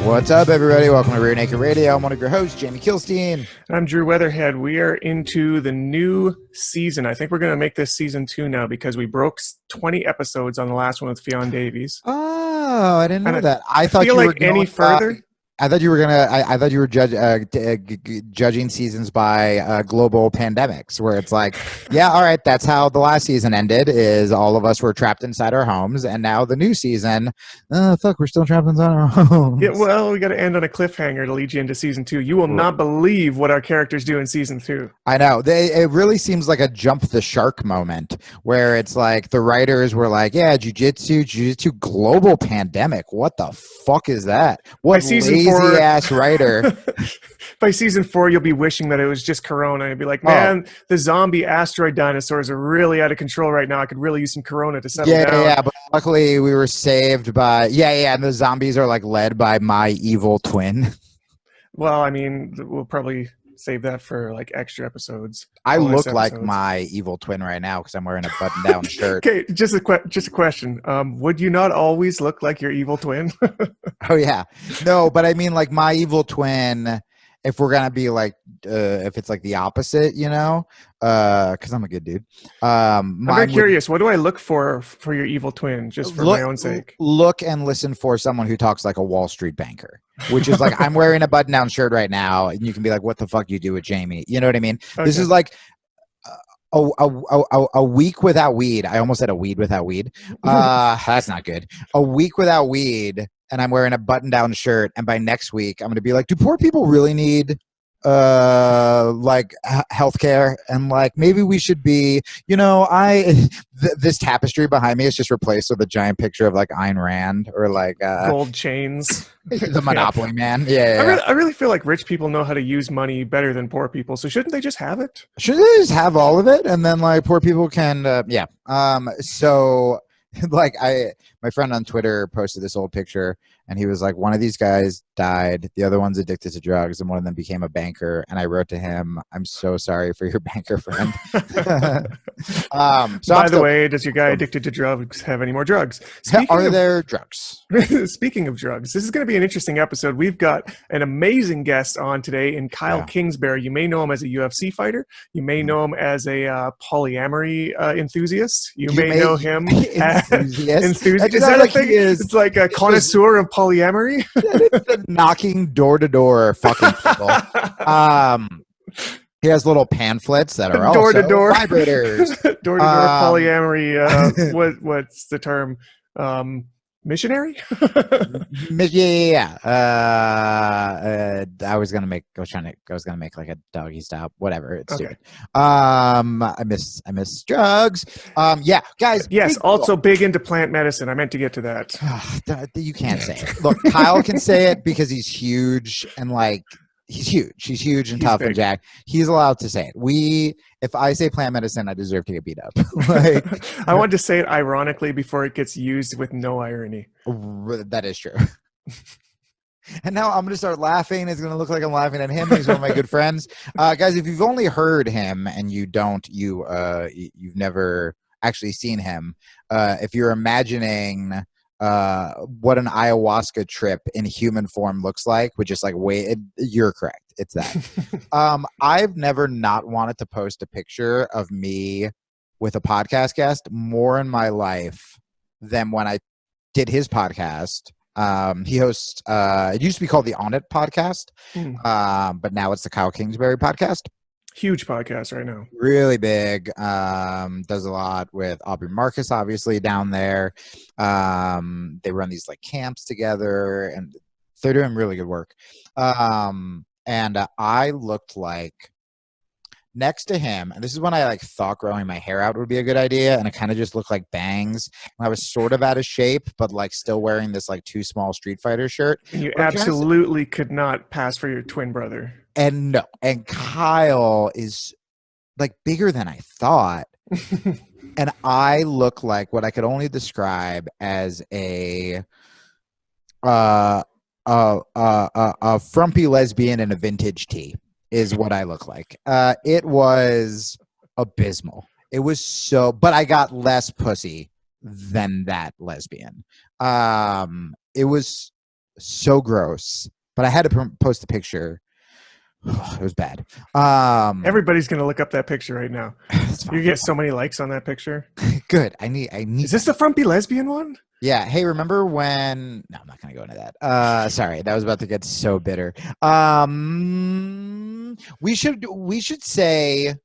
What's up, everybody? Welcome to Rear Naked Radio. I'm one of your hosts, Jamie Kilstein. I'm Drew Weatherhead. We are into the new season. I think we're going to make this season 2 now because we broke 20 episodes on the last one with Fionn Davies. Oh, I didn't know And that. I thought feel you like were going, any further. I thought you were gonna. I thought you were judging seasons by global pandemics, where it's like, yeah, all right, that's how the last season ended. Is all of us were trapped inside our homes, and now the new season, fuck, we're still trapped inside our homes. Yeah, well, we got to end on a cliffhanger to lead you into season 2. You will not believe what our characters do in season 2. I know. It really seems like a jump the shark moment, where it's like the writers were like, yeah, jiu-jitsu, global pandemic. What the fuck is that? What lazy ass writer. By season 4, you'll be wishing that it was just Corona. You'll be like, man, the zombie asteroid dinosaurs are really out of control right now. I could really use some Corona to settle down. Yeah, but luckily we were saved by, and the zombies are like led by my evil twin. Well, I mean, we'll probably save that for like extra episodes. I look like my evil twin right now because I'm wearing a button-down shirt. Okay, just a question. Would you not always look like your evil twin? Oh yeah, no, but I mean like my evil twin. If we're gonna be like, if it's like the opposite, you know, because I'm a good dude. I'm very curious. What do I look for your evil twin, just for my own sake? Look and listen for someone who talks like a Wall Street banker, which is like I'm wearing a button-down shirt right now, and you can be like, "What the fuck you do with Jamie?" You know what I mean? Okay. This is like a week without weed. I almost said a weed without weed. That's not good. A week without weed. And I'm wearing a button-down shirt, and by next week, I'm going to be like, do poor people really need, like, healthcare? And, like, maybe we should be, you know, this tapestry behind me is just replaced with a giant picture of, like, Ayn Rand or, like... gold chains. The Monopoly Man. Yeah. I really feel like rich people know how to use money better than poor people, so shouldn't they just have it? Shouldn't they just have all of it? And then, like, poor people can, so... Like my friend on Twitter posted this old picture, and he was like, one of these guys died, the other one's addicted to drugs, and one of them became a banker. And I wrote to him, I'm so sorry for your banker friend. By the way, does your guy addicted to drugs have any more drugs? Are there drugs? Speaking of drugs, this is going to be an interesting episode. We've got an amazing guest on today in Kyle Kingsbury. You may know him as a UFC fighter. You may know him as a polyamory enthusiast. You may know him as enthusiast. Is that like a thing? It's like a connoisseur of polyamory. Knocking door-to-door fucking people. He has little pamphlets that are also vibrators. Door-to-door polyamory. What's the term? Missionary? Yeah. I was gonna make like a doggy style, whatever. It's stupid. I miss drugs. Guys. Yes, also big into plant medicine. I meant to get to that. You can't say it. Look, Kyle can say it because he's huge and like he's huge. He's huge and tough big. And jacked. He's allowed to say it. If I say plant medicine, I deserve to get beat up. Like, I wanted to say it ironically before it gets used with no irony. That is true. And now I'm going to start laughing. It's going to look like I'm laughing at him. He's one of my good friends. Guys, if you've only heard him and you've never actually seen him, if you're imagining what an ayahuasca trip in human form looks like, which is like you're correct. It's that. I've never not wanted to post a picture of me with a podcast guest more in my life than when I did his podcast. He hosts, it used to be called the On It podcast, but now it's the Kyle Kingsbury podcast. Huge podcast right now. Really big. Does a lot with Aubrey Marcus, obviously, down there. They run these like camps together, and they're doing really good work. And I looked like next to him, and this is when I like thought growing my hair out would be a good idea, and it kind of just looked like bangs. And I was sort of out of shape, but like still wearing this like too small Street Fighter shirt. And you absolutely could not pass for your twin brother. And no, and Kyle is like bigger than I thought. And I look like what I could only describe as a frumpy lesbian in a vintage tee is what I look like. It was abysmal. It was so, but I got less pussy than that lesbian. It was so gross, but I had to post a picture. It was bad. Everybody's gonna look up that picture right now. You get so many likes on that picture. Good. I need. Is this the frumpy lesbian one? Yeah. Hey, remember when? No, I'm not gonna go into that. Sorry, that was about to get so bitter. We should say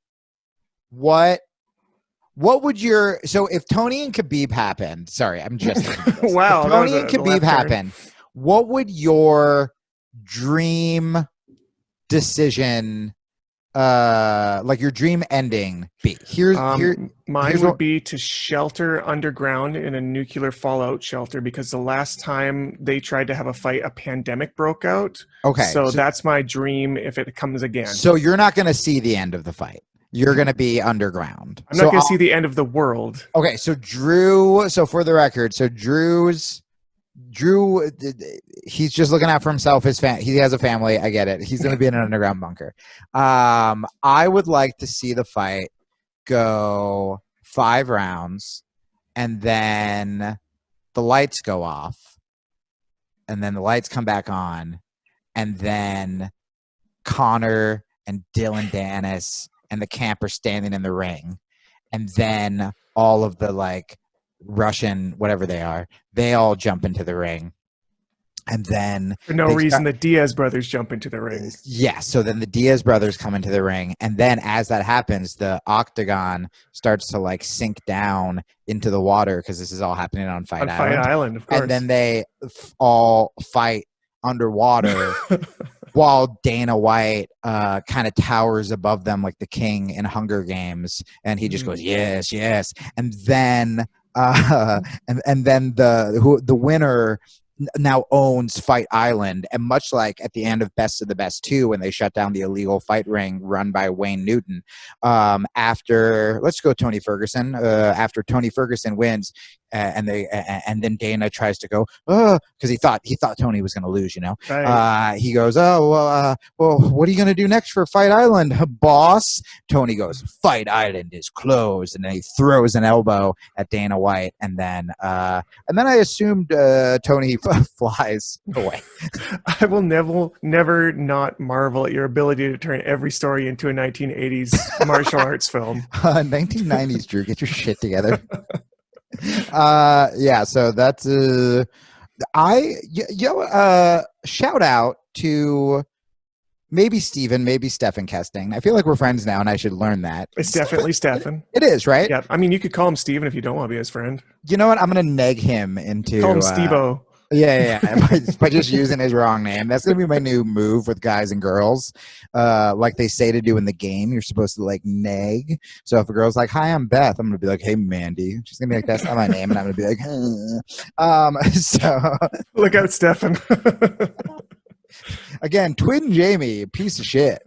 what would your if Tony and Khabib happened? Sorry, I'm just wow. If Tony and Khabib happened, what would your dream decision, like your dream ending, be? Mine would be to shelter underground in a nuclear fallout shelter, because the last time they tried to have a fight, a pandemic broke out. Okay, so that's my dream if it comes again. So you're not going to see the end of the fight. You're going to be underground. I'm not going to see the end of the world. Okay, so Drew. So for the record, Drew, he's just looking out for himself. He has a family. I get it. He's going to be in an underground bunker. I would like to see the fight go 5 rounds, and then the lights go off, and then the lights come back on, and then Connor and Dylan Dennis and the camp are standing in the ring, and then all of the Russian, whatever they are, they all jump into the ring. And then for no reason, the Diaz brothers jump into the ring. Yeah. So then the Diaz brothers come into the ring. And then as that happens, the octagon starts to sink down into the water, because this is all happening on Fight Island, of course. And then they all fight underwater while Dana White kind of towers above them like the king in Hunger Games. And he just goes, yes, yes. And then and then the winner now owns Fight Island, and much like at the end of Best of the Best 2, when they shut down the illegal fight ring run by Wayne Newton, after Tony Ferguson, after Tony Ferguson wins, and then Dana tries to go, because he thought Tony was going to lose, Right. He goes, well, what are you going to do next for Fight Island, boss? Tony goes, Fight Island is closed, and then he throws an elbow at Dana White, and then I assumed Tony flies away. I will never not marvel at your ability to turn every story into a 1980s martial arts film. 1990s, Drew, get your shit together. Yeah, so that's shout out to maybe Steven, maybe Stefan Kesting. I feel like we're friends now, and I should learn that. It's definitely Stefan. It is, right? Yeah. I mean, you could call him Steven if you don't want to be his friend. You know what? I'm going to neg him into... Call him Steve-O. Yeah. by just using his wrong name. That's going to be my new move with guys and girls. Like they say to do in the game, you're supposed to neg. So if a girl's like, hi, I'm Beth, I'm going to be like, hey, Mandy. She's going to be like, that's not my name. And I'm going to be like, So look out, Stefan. Again, Twin Jamie, piece of shit.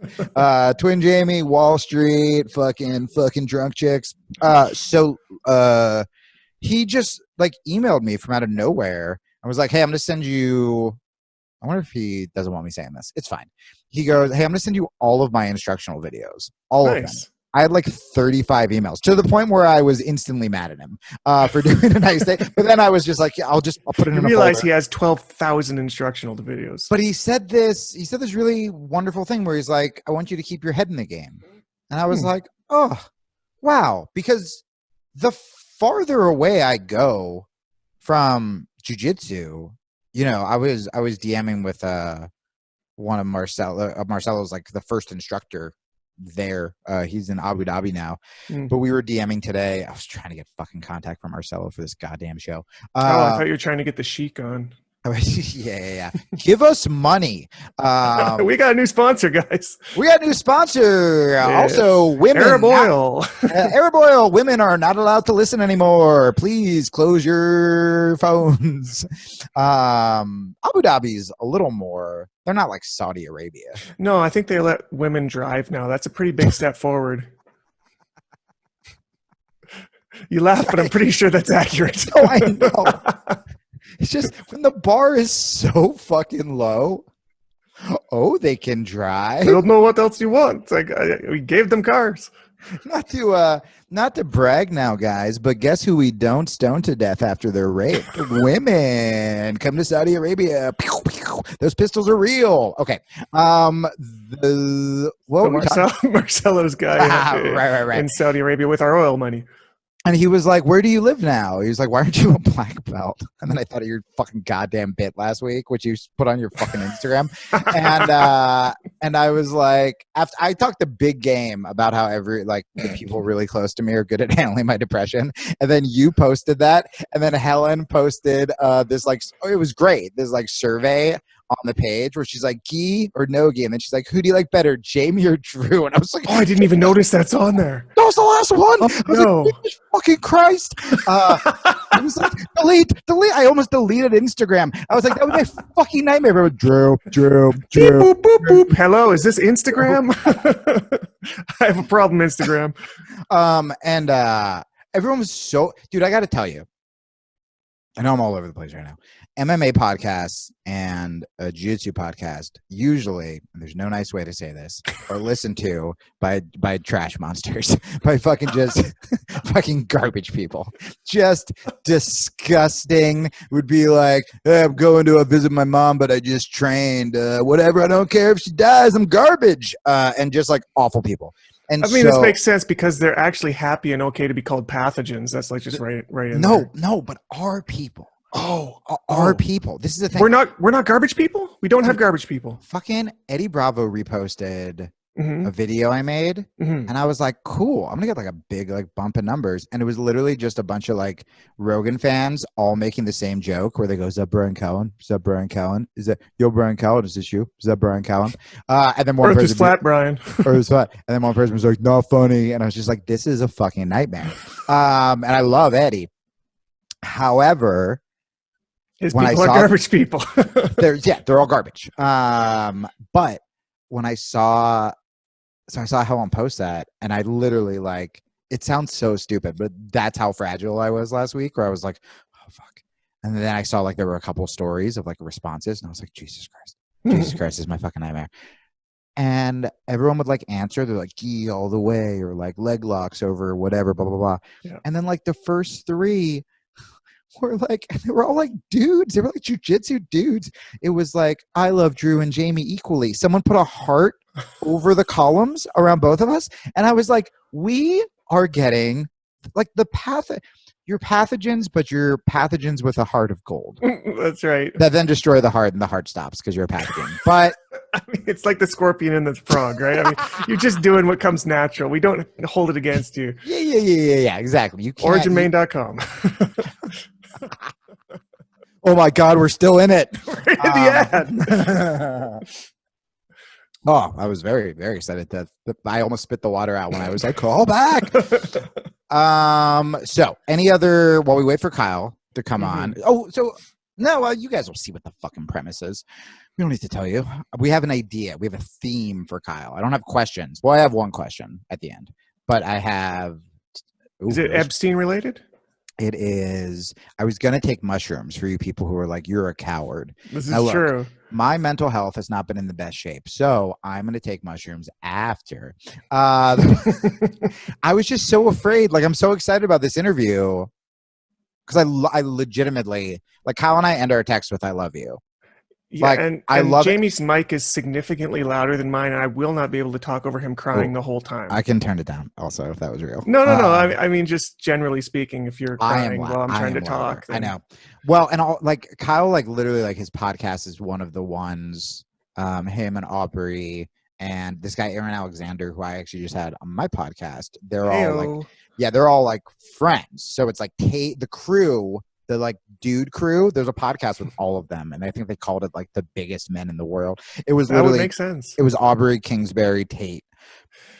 Twin Jamie, Wall Street, fucking drunk chicks. So he just emailed me from out of nowhere. I was like, hey, I'm going to send you, I wonder if he doesn't want me saying this. It's fine. He goes, hey, I'm going to send you all of my instructional videos. All of them. I had 35 emails, to the point where I was instantly mad at him for doing a nice thing. But then I was just like, I'll put it in a folder. You realize he has 12,000 instructional videos. But he said this really wonderful thing where he's like, I want you to keep your head in the game. And I was like, oh, wow. Because the farther away I go from jiu-jitsu, I was DMing with one of Marcelo's the first instructor there. He's in Abu Dhabi now, but we were DMing today. I was trying to get fucking contact from Marcelo for this goddamn show. I thought you were trying to get the Sheik on. Yeah. Give us money. We got a new sponsor, guys. We got a new sponsor. Yeah. Also, women. Arab Oil. Arab Oil. Women are not allowed to listen anymore. Please close your phones. Abu Dhabi's a little more. They're not like Saudi Arabia. No, I think they let women drive now. That's a pretty big step forward. You laugh, but I'm pretty sure that's accurate. Oh, I know. It's just when the bar is so fucking low. Oh, they can drive. I don't know what else you want. It's we gave them cars. Not to brag now, guys, but guess who we don't stone to death after they're raped? Women. Come to Saudi Arabia. Pew, pew. Those pistols are real. Okay. Marcelo's guy right. in Saudi Arabia with our oil money. And he was like, where do you live now? He was like, why aren't you a black belt? And then I thought of your fucking goddamn bit last week, which you put on your fucking Instagram. And I was like, after I talked a big game about how the people really close to me are good at handling my depression. And then you posted that. And then Helen posted this, like, it was great. This like survey on the page where she's like, Gee or no Gee? And then she's like, who do you like better, Jamie or Drew? And I was like, oh, I didn't even notice that's on there. That was the last one. Oh, I was no. like, fucking Christ. I was like, delete. I almost deleted Instagram. I was like, that was my fucking nightmare. Everyone, Drew. Beep, boop, boop, boop. Hello, is this Instagram? I have a problem, Instagram. And everyone was so, dude, I got to tell you, I know I'm all over the place right now. MMA podcasts and a jiu-jitsu podcast usually, and there's no nice way to say this, are listened to by trash monsters, by fucking just fucking garbage people. Just disgusting. Would be like, hey, I'm going to visit my mom, but I just trained. Whatever, I don't care if she dies, I'm garbage. And just like awful people. And I mean, this makes sense because they're actually happy and okay to be called pathogens. That's like just right in there. No, but our people. Our people. This is the thing. We're not garbage people. We don't have garbage people. Fucking Eddie Bravo reposted a video I made, and I was like, cool. I'm gonna get like a big like bump in numbers, and it was literally just a bunch of like Rogan fans all making the same joke where they go, "Is that Brian Callen? Is that Brian Callen? Is that yo Brian Callen? Is this you? Is that Brian Callen?" And then one Earth person is flat, Brian. Earth is flat, and then one person was like, "Not funny," and I was just like, "This is a fucking nightmare." And I love Eddie. However, his people are garbage people. they're all garbage. But when I saw Helen post that, and I literally like, it sounds so stupid, but that's how fragile I was last week, where I was like, oh fuck. And then I saw like there were a couple of stories of like responses, and I was like, Jesus Christ is my fucking nightmare. And everyone would like answer, they're like, gee, all the way, or like leg locks over whatever, blah blah blah. Yeah. And then like the first three were like, they were all like dudes. They were like jujitsu dudes. It was like, I love Drew and Jamie equally. Someone put a heart over the columns around both of us. And I was like, we are getting like you're pathogens, but you're pathogens with a heart of gold. That's right. That then destroy the heart and the heart stops because you're a pathogen. But I mean, it's like the scorpion and the frog, right? I mean, you're just doing what comes natural. We don't hold it against you. Yeah, exactly. You can't, OriginMain.com. Oh my God, we're still in it. We're in the ad. Oh, I was very, very excited I almost spit the water out when I was like, call back. So any other, while we wait for Kyle to come on. Oh, so no, well, you guys will see what the fucking premise is. We don't need to tell you. We have an idea. We have a theme for Kyle. I don't have questions. Well, I have one question at the end, but I have. Is it Epstein related? It is. I was going to take mushrooms for you people who are like, you're a coward. This is true. My mental health has not been in the best shape, so I'm going to take mushrooms after. I was just so afraid. Like, I'm so excited about this interview because I legitimately, like, Kyle and I end our text with "I love you." Yeah, like, and I love Jamie's mic is significantly louder than mine, and I will not be able to talk over him crying the whole time. I can turn it down also if that was real. No. I mean, just generally speaking, if you're crying while I'm trying to talk. Then... I know. Well, and like Kyle, like literally, like his podcast is one of the ones. Him and Aubrey and this guy Aaron Alexander, who I actually just had on my podcast. They're all like friends. So it's like the crew. The like dude crew, there's a podcast with all of them, and I think they called it like the biggest men in the world. It was literally, that would make sense. It was Aubrey, Kingsbury, Tate,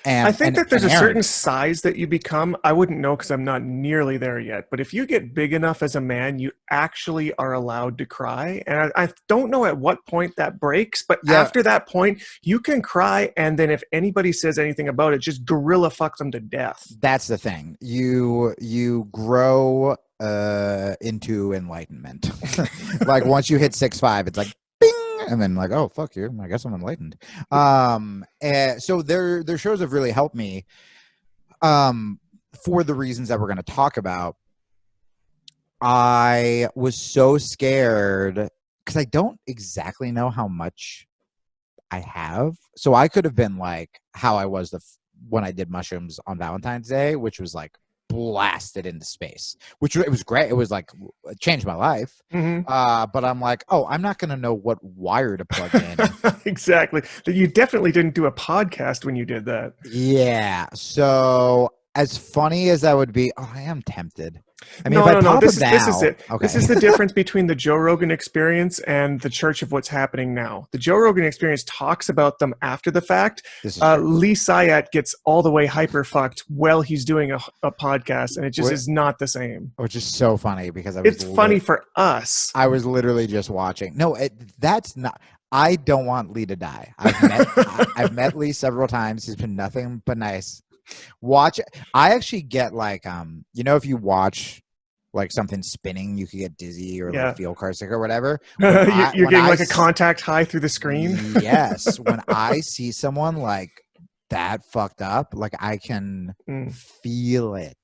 and I think that there's a Aaron. certain size that you become. I wouldn't know because I'm not nearly there yet. But if you get big enough as a man, you actually are allowed to cry. And I don't know at what point that breaks, but after that point, you can cry, and then if anybody says anything about it, just gorilla fuck them to death. That's the thing. You grow into enlightenment. Like once you hit 6'5", it's like bing, and then like, oh fuck you, I guess I'm enlightened. So their shows have really helped me. For the reasons that we're going to talk about, I was so scared because I don't exactly know how much I have. So I could have been like how I was when I did mushrooms on Valentine's Day, which was like blasted into space, which it was great. It was like, it changed my life. But I'm like, oh, I'm not going to know what wire to plug in. Exactly. You definitely didn't do a podcast when you did that. Yeah. So as funny as that would be, I am tempted. I mean, no. This is it. Okay. This is the difference between the Joe Rogan experience and the Church of What's Happening Now. The Joe Rogan experience talks about them after the fact. Lee Syatt gets all the way hyper fucked while he's doing a podcast, and it just is not the same. Which is so funny because it's funny for us. I was literally just watching. No, that's not. I don't want Lee to die. I've met Lee several times. He's been nothing but nice. Watch. I actually get like if you watch like something spinning, you could get dizzy or like feel car sick or whatever. You're getting like a contact high through the screen. Yes. When I see someone like that fucked up, like I can feel it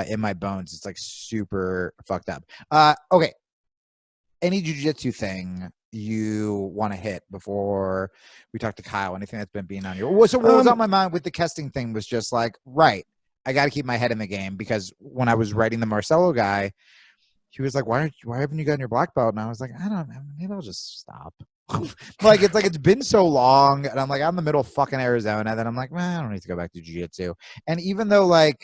in my bones. It's like super fucked up. Okay. Any jiu-jitsu thing you want to hit before we talk to Kyle? Anything that's been on your... So what was on my mind with the Kesting thing was just like, right, I got to keep my head in the game, because when I was writing the Marcelo guy, he was like, why haven't you gotten your black belt? And I was like, I don't know, maybe I'll just stop. It's been so long, and I'm like, I'm in the middle of fucking Arizona, and then I'm like, man, I don't need to go back to jiu-jitsu. And even though I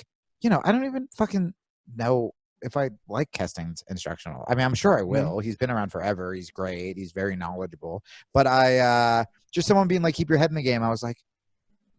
don't even fucking know if I like Kesting's instructional. I mean, I'm sure I will. He's been around forever. He's great. He's very knowledgeable. But I just someone being like, keep your head in the game. I was like,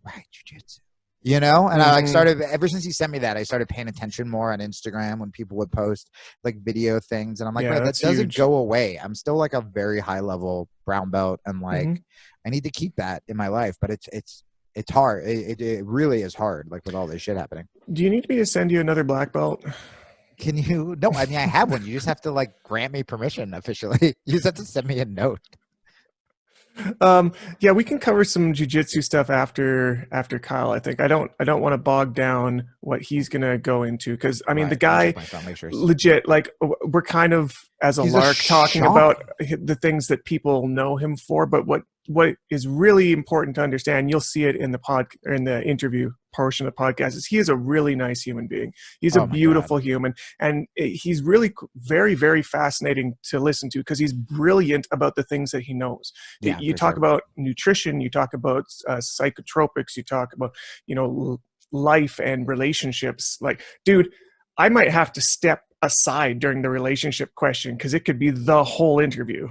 right, jiu-jitsu. And I started, ever since he sent me that, I started paying attention more on Instagram when people would post like video things. And I'm like, right, that doesn't go away. I'm still like a very high level brown belt. And like, I need to keep that in my life. But it's hard. It really is hard, like with all this shit happening. Do you need me to send you another black belt? Can you? No, I mean, I have one. You just have to like grant me permission officially. You just have to send me a note. Yeah, we can cover some jiu-jitsu stuff after Kyle. I think I don't want to bog down what he's gonna go into, because I mean the guy legit, like, we're kind of as a lark talking about the things that people know him for, but what is really important to understand, you'll see it in the interview portion of the podcast, is he is a really nice human being. He's a beautiful human, and he's really very, very fascinating to listen to, because he's brilliant about the things that he knows. You talk about nutrition, you talk about psychotropics, you talk about life and relationships. Like, dude, I might have to step aside during the relationship question, because it could be the whole interview.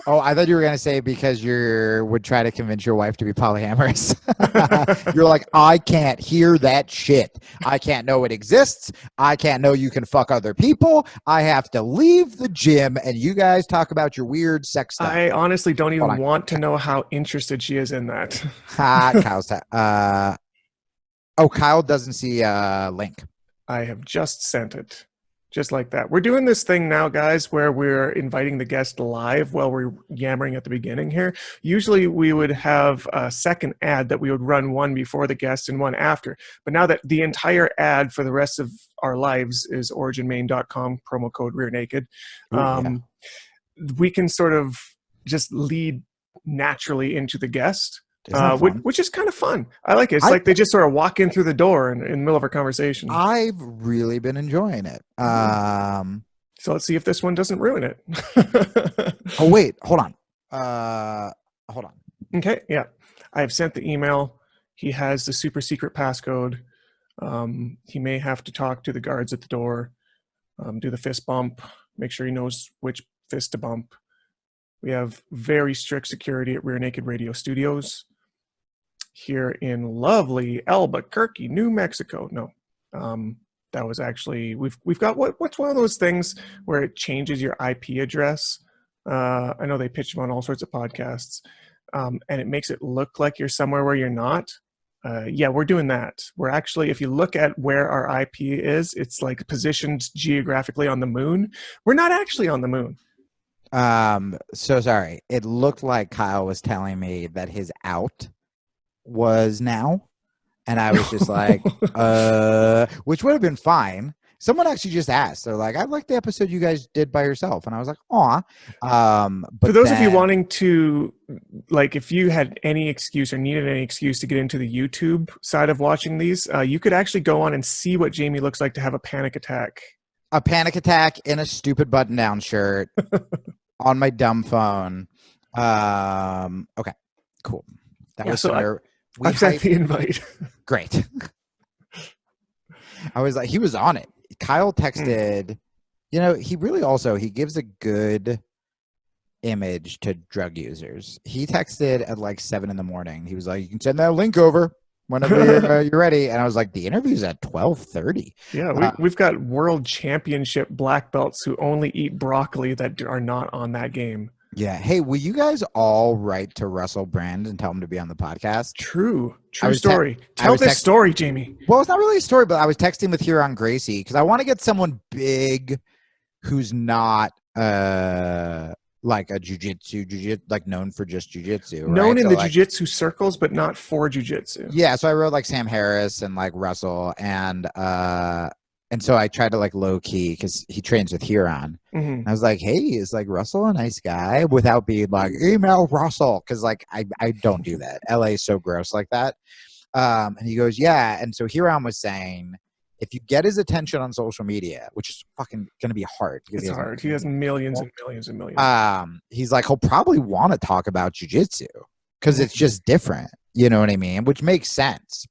Oh, I thought you were going to say because you would try to convince your wife to be polyamorous. You're like, I can't hear that shit. I can't know it exists. I can't know you can fuck other people. I have to leave the gym and you guys talk about your weird sex stuff. I honestly don't even want to know how interested she is in that. Kyle's Kyle doesn't see a link. I have just sent it. Just like that. We're doing this thing now, guys, where we're inviting the guest live while we're yammering at the beginning here. Usually we would have a second ad that we would run, one before the guest and one after. But now that the entire ad for the rest of our lives is originmain.com, promo code rear naked, we can sort of just lead naturally into the guest. Which is kind of fun. I like it. It's like they just sort of walk in through the door in the middle of our conversation. I've really been enjoying it. So let's see if this one doesn't ruin it. Oh, wait. Hold on. Okay. Yeah. I have sent the email. He has the super secret passcode. He may have to talk to the guards at the door, do the fist bump, make sure he knows which fist to bump. We have very strict security at Rear Naked Radio Studios here in lovely Albuquerque, New Mexico. No, that was actually, we've got, what's one of those things where it changes your IP address? I know they pitch them on all sorts of podcasts, and it makes it look like you're somewhere where you're not. Yeah, we're doing that. We're actually, if you look at where our IP is, it's like positioned geographically on the moon. We're not actually on the moon. So sorry. It looked like Kyle was telling me that his out was now, And I was just like, which would have been fine. Someone actually just asked. They're like, I like the episode you guys did by yourself. And I was like, aw. But for those of you wanting to, like, if you had any excuse or needed any excuse to get into the YouTube side of watching these, you could actually go on and see what Jamie looks like to have a panic attack. A panic attack in a stupid button-down shirt on my dumb phone. Okay, cool. That was so I've sent the invite. Great. I was like, he was on it. Kyle texted, he gives a good image to drug users. He texted at like 7 a.m. He was like, you can send that link over whenever you're ready. And I was like, the interview's at 12:30. Yeah, we've got world championship black belts who only eat broccoli that are not on that game. Yeah. Hey, will you guys all write to Russell Brand and tell him to be on the podcast? True story. Tell this story, Jamie. Well, it's not really a story, but I was texting with Huron Gracie because I want to get someone big who's not like a jiu-jitsu, like known for just jiu-jitsu. Right? Known in the jiu-jitsu circles, but not for jiu-jitsu. Yeah, so I wrote like Sam Harris and like Russell and so I tried to like low key because he trains with Huron. Mm-hmm. I was like, hey, is like Russell a nice guy? Without being like, email Russell. Because like I don't do that. LA is so gross like that. And he goes, yeah. And so Huron was saying, if you get his attention on social media, which is fucking going to be hard. It's hard. He has millions and millions and millions. He's like, he'll probably want to talk about jiu-jitsu because it's just different. You know what I mean? Which makes sense.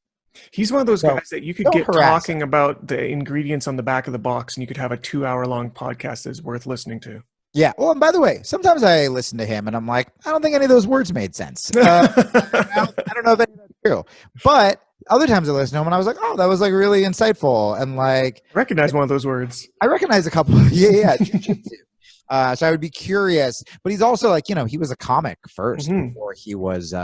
He's one of those guys that you could get talking about the ingredients on the back of the box and you could have a 2-hour-long podcast that's worth listening to. Yeah. Well, and by the way, sometimes I listen to him and I'm like, I don't think any of those words made sense. I don't know if that's true. But other times I listen to him and I was like, oh, that was like really insightful. And like, I recognize one of those words. I recognize a couple. Yeah. So I would be curious. But he's also like, he was a comic first before he was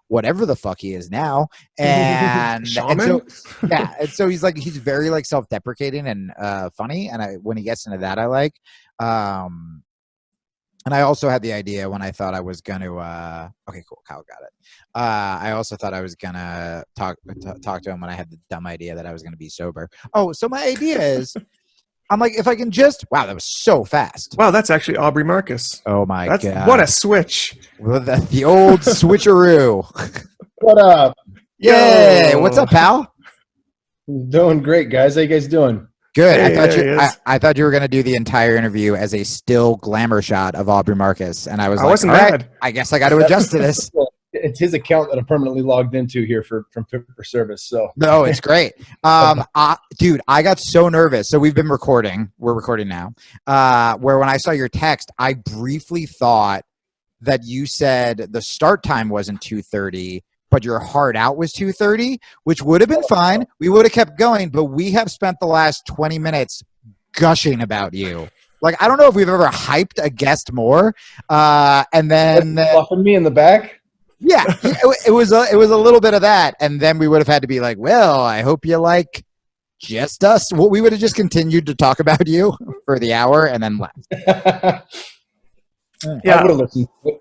whatever the fuck he is now. And, Shaman? And so he's like, he's very like self-deprecating and funny. And when he gets into that, I like. And I also had the idea when I thought I was going to, okay, cool. Kyle got it. I also thought I was going to talk to him when I had the dumb idea that I was going to be sober. Oh, so my idea is, I'm like, if I can just, wow, that was so fast. Wow, that's actually Aubrey Marcus. Oh my God. What a switch. The old switcheroo. What up? Yay. What's up, pal? Doing great, guys. How you guys doing? Good. Hey, I thought you were going to do the entire interview as a still glamour shot of Aubrey Marcus. And I was wasn't all mad. right, I guess I got to adjust to this. It's his account that I'm permanently logged into here from Fit for Service. So no, it's great. Dude, I got so nervous. So we've been recording. We're recording now. Where when I saw your text, I briefly thought that you said the start time wasn't 2:30, but your hard out was 2:30, which would have been fine. We would have kept going, but we have spent the last 20 minutes gushing about you. Like, I don't know if we've ever hyped a guest more. And then fluffing me in the back. Yeah, it was a little bit of that, and then we would have had to be like, well, I hope you like just us. Well, we would have just continued to talk about you for the hour and then left. Yeah, I would have listened to it.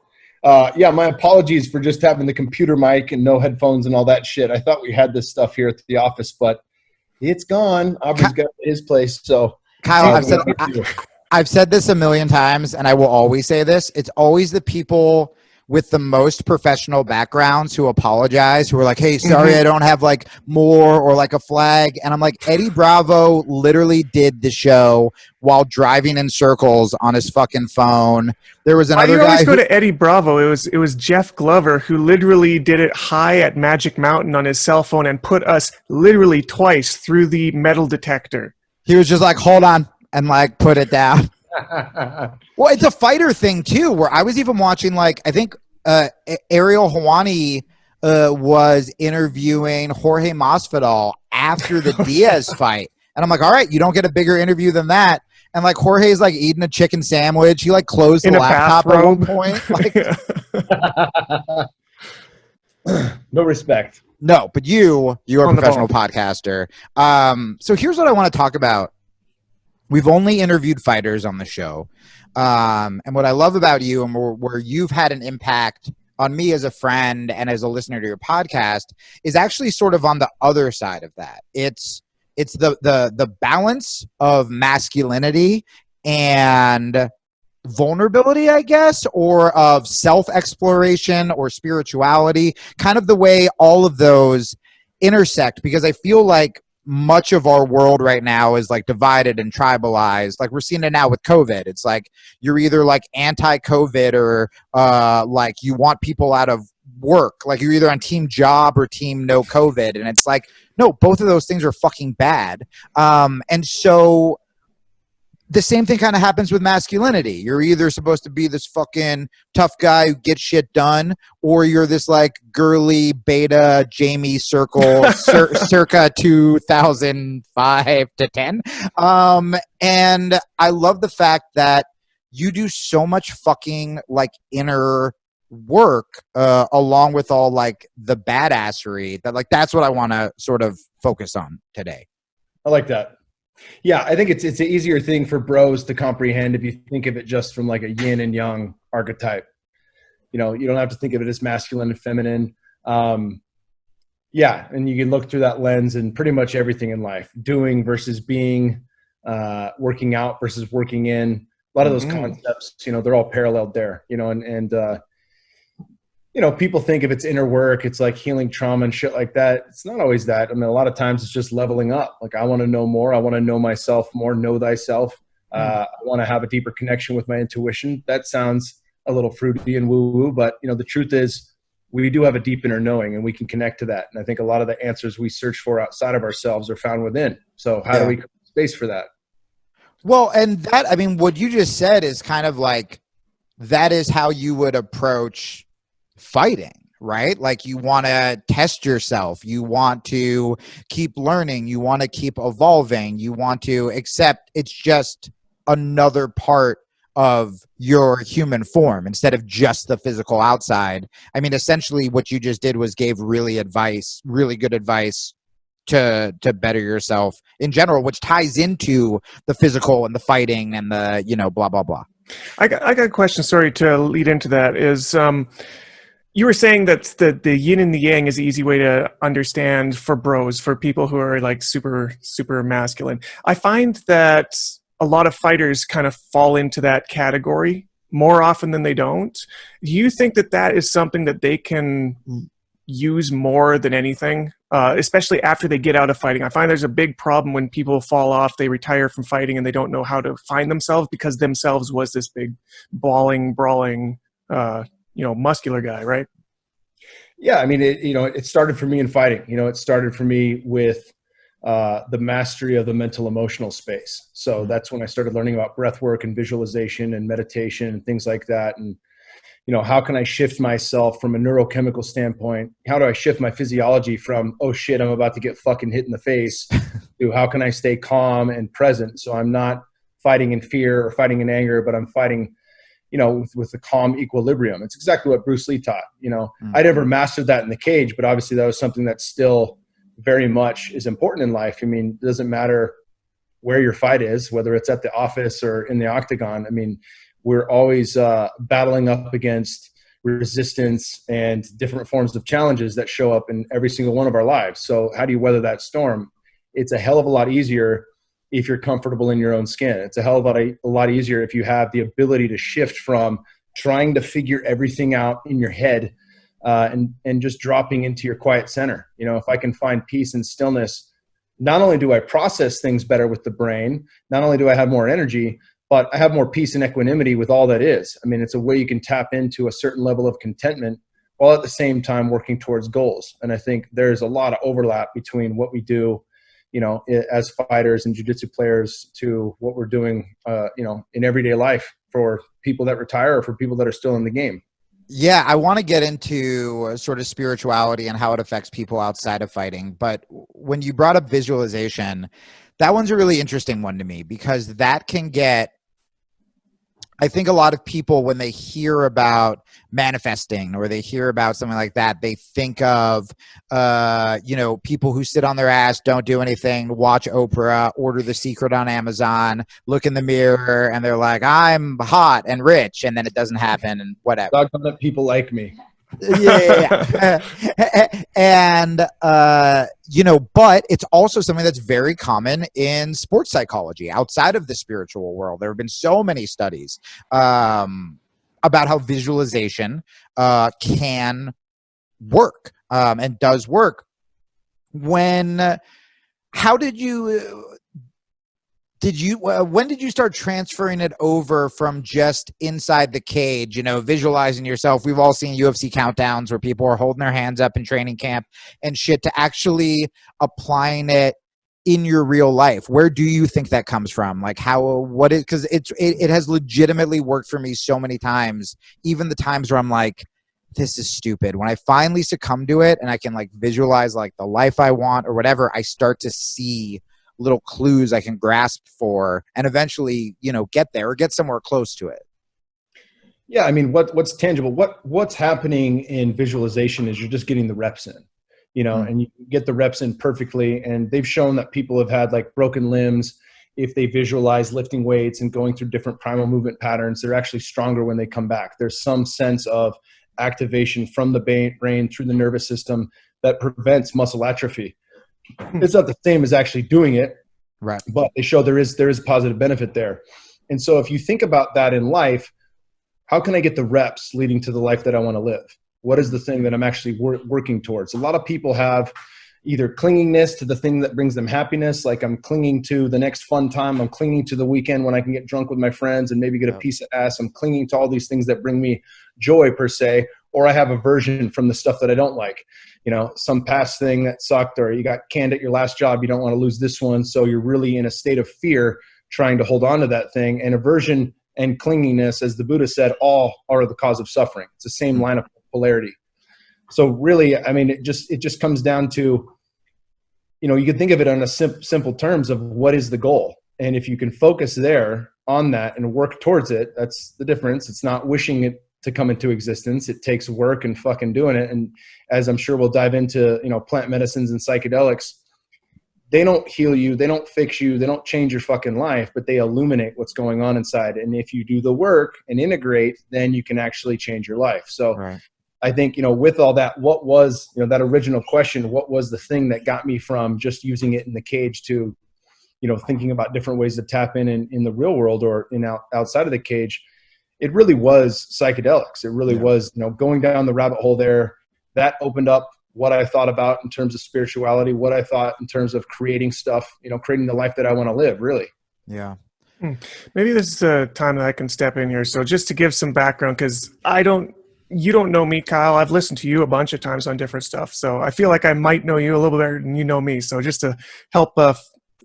Yeah, my apologies for just having the computer mic and no headphones and all that shit. I thought we had this stuff here at the office, but it's gone. Aubrey's got his place. So, Kyle, I've said this a million times, and I will always say this. It's always the people with the most professional backgrounds who apologize, who are like, hey, sorry, I don't have like more or like a flag. And I'm like, Eddie Bravo literally did the show while driving in circles on his fucking phone. There was another guy. You always go to Eddie Bravo. It was Jeff Glover who literally did it high at Magic Mountain on his cell phone and put us literally twice through the metal detector. He was just like, hold on, and like put it down. Well, it's a fighter thing too, where I was even watching, like, I think Ariel Helwani was interviewing Jorge Masvidal after the Diaz fight, and I'm like, all right, you don't get a bigger interview than that. And like Jorge's like eating a chicken sandwich. He like closed the laptop at one point. Like, no respect. No, but you're a professional podcaster. So here's what I want to talk about. We've only interviewed fighters on the show. And what I love about you and where you've had an impact on me as a friend and as a listener to your podcast is actually sort of on the other side of that. It's the balance of masculinity and vulnerability, I guess, or of self-exploration or spirituality, kind of the way all of those intersect, because I feel like much of our world right now is like divided and tribalized. Like we're seeing it now with COVID. It's like you're either like anti-COVID or like you want people out of work. Like you're either on team job or team no COVID. And it's like, no, both of those things are fucking bad. And so the same thing kind of happens with masculinity. You're either supposed to be this fucking tough guy who gets shit done, or you're this like girly beta Jamie Circle circa 2005 to 10. And I love the fact that you do so much fucking like inner work along with all like the badassery that like that's what I want to sort of focus on today. I like that. Yeah, I think it's an easier thing for bros to comprehend if you think of it just from like a yin and yang archetype. You know, you don't have to think of it as masculine and feminine. Yeah, and you can look through that lens in pretty much everything in life. Doing versus being, working out versus working in. A lot of those concepts, you know, they're all paralleled there, you know, and you know, people think if it's inner work, it's like healing trauma and shit like that. It's not always that. I mean, a lot of times it's just leveling up. Like, I want to know more. I want to know myself more, know thyself. I want to have a deeper connection with my intuition. That sounds a little fruity and woo-woo, but, you know, the truth is we do have a deep inner knowing and we can connect to that. And I think a lot of the answers we search for outside of ourselves are found within. So how do we create space for that? Well, and that, I mean, what you just said is kind of like, that is how you would approach fighting, right? Like you want to test yourself. You want to keep learning. You want to keep evolving. You want to accept it's just another part of your human form instead of just the physical outside. I mean, essentially what you just did was gave really good advice to better yourself in general, which ties into the physical and the fighting and the, you know, blah, blah, blah. I got a question, sorry, to lead into that is, you were saying that the yin and the yang is an easy way to understand for bros, for people who are like super, super masculine. I find that a lot of fighters kind of fall into that category more often than they don't. Do you think that that is something that they can use more than anything, especially after they get out of fighting? I find there's a big problem when people fall off, they retire from fighting and they don't know how to find themselves because themselves was this big brawling, you know, muscular guy, right? Yeah, I mean, it started for me in fighting. You know, it started for me with the mastery of the mental emotional space. So that's when I started learning about breath work and visualization and meditation and things like that. And, you know, how can I shift myself from a neurochemical standpoint? How do I shift my physiology from, oh shit, I'm about to get fucking hit in the face, to how can I stay calm and present? So I'm not fighting in fear or fighting in anger, but I'm fighting, you know, with the calm equilibrium. It's exactly what Bruce Lee taught. You know, I never mastered that in the cage, but obviously that was something that still very much is important in life. I mean, it doesn't matter where your fight is, whether it's at the office or in the octagon. I mean, we're always battling up against resistance and different forms of challenges that show up in every single one of our lives. So how do you weather that storm? It's a hell of a lot easier if you're comfortable in your own skin. It's a hell of a lot easier if you have the ability to shift from trying to figure everything out in your head and just dropping into your quiet center. You know, if I can find peace and stillness, not only do I process things better with the brain, not only do I have more energy, but I have more peace and equanimity with all that is. I mean, it's a way you can tap into a certain level of contentment while at the same time working towards goals. And I think there's a lot of overlap between what we do, you know, as fighters and jiu-jitsu players to what we're doing, you know, in everyday life for people that retire or for people that are still in the game. Yeah, I want to get into sort of spirituality and how it affects people outside of fighting. But when you brought up visualization, that one's a really interesting one to me because that can get, I think a lot of people, when they hear about manifesting or they hear about something like that, they think of, you know, people who sit on their ass, don't do anything, watch Oprah, order The Secret on Amazon, look in the mirror, and they're like, I'm hot and rich, and then it doesn't happen and whatever. Doggone it, people like me. And but it's also something that's very common in sports psychology outside of the spiritual world. There have been so many studies about how visualization can work and does work. How did you when did you start transferring it over from just inside the cage, visualizing yourself? We've all seen UFC countdowns where people are holding their hands up in training camp and shit, to actually applying it in your real life. Where do you think that comes from? Like because it has legitimately worked for me so many times, even the times where I'm like, this is stupid. When I finally succumb to it and I can like visualize like the life I want or whatever, I start to see little clues I can grasp for and eventually, get there or get somewhere close to it. Yeah. I mean, what's tangible, what's happening in visualization is you're just getting the reps in, and you get the reps in perfectly. And they've shown that people have had like broken limbs. If they visualize lifting weights and going through different primal movement patterns, they're actually stronger when they come back. There's some sense of activation from the brain through the nervous system that prevents muscle atrophy. It's not the same as actually doing it, right? But they show there is a positive benefit there. And so if you think about that in life, how can I get the reps leading to the life that I want to live? What is the thing that I'm actually working towards? A lot of people have either clinginess to the thing that brings them happiness, like I'm clinging to the next fun time, I'm clinging to the weekend when I can get drunk with my friends and maybe get a piece of ass, I'm clinging to all these things that bring me joy per se, or I have aversion from the stuff that I don't like. Some past thing that sucked, or you got canned at your last job, you don't want to lose this one, so you're really in a state of fear trying to hold on to that thing. And aversion and clinginess, as the Buddha said, all are the cause of suffering. It's the same line of polarity. So really, I mean, it just comes down to, you can think of it on a simple terms of what is the goal. And if you can focus there on that and work towards it, that's the difference. It's not wishing it to come into existence. It takes work and fucking doing it. And as I'm sure we'll dive into, plant medicines and psychedelics, they don't heal you. They don't fix you. They don't change your fucking life, but they illuminate what's going on inside. And if you do the work and integrate, then you can actually change your life. So right. I think, with all that, what was, that original question, what was the thing that got me from just using it in the cage to, thinking about different ways to tap in the real world or outside of the cage? It really was psychedelics. It really was, going down the rabbit hole there. That opened up what I thought about in terms of spirituality, what I thought in terms of creating stuff, creating the life that I want to live, really. Yeah. Maybe this is a time that I can step in here. So just to give some background, because you don't know me, Kyle. I've listened to you a bunch of times on different stuff. So I feel like I might know you a little bit better than you know me. So just to help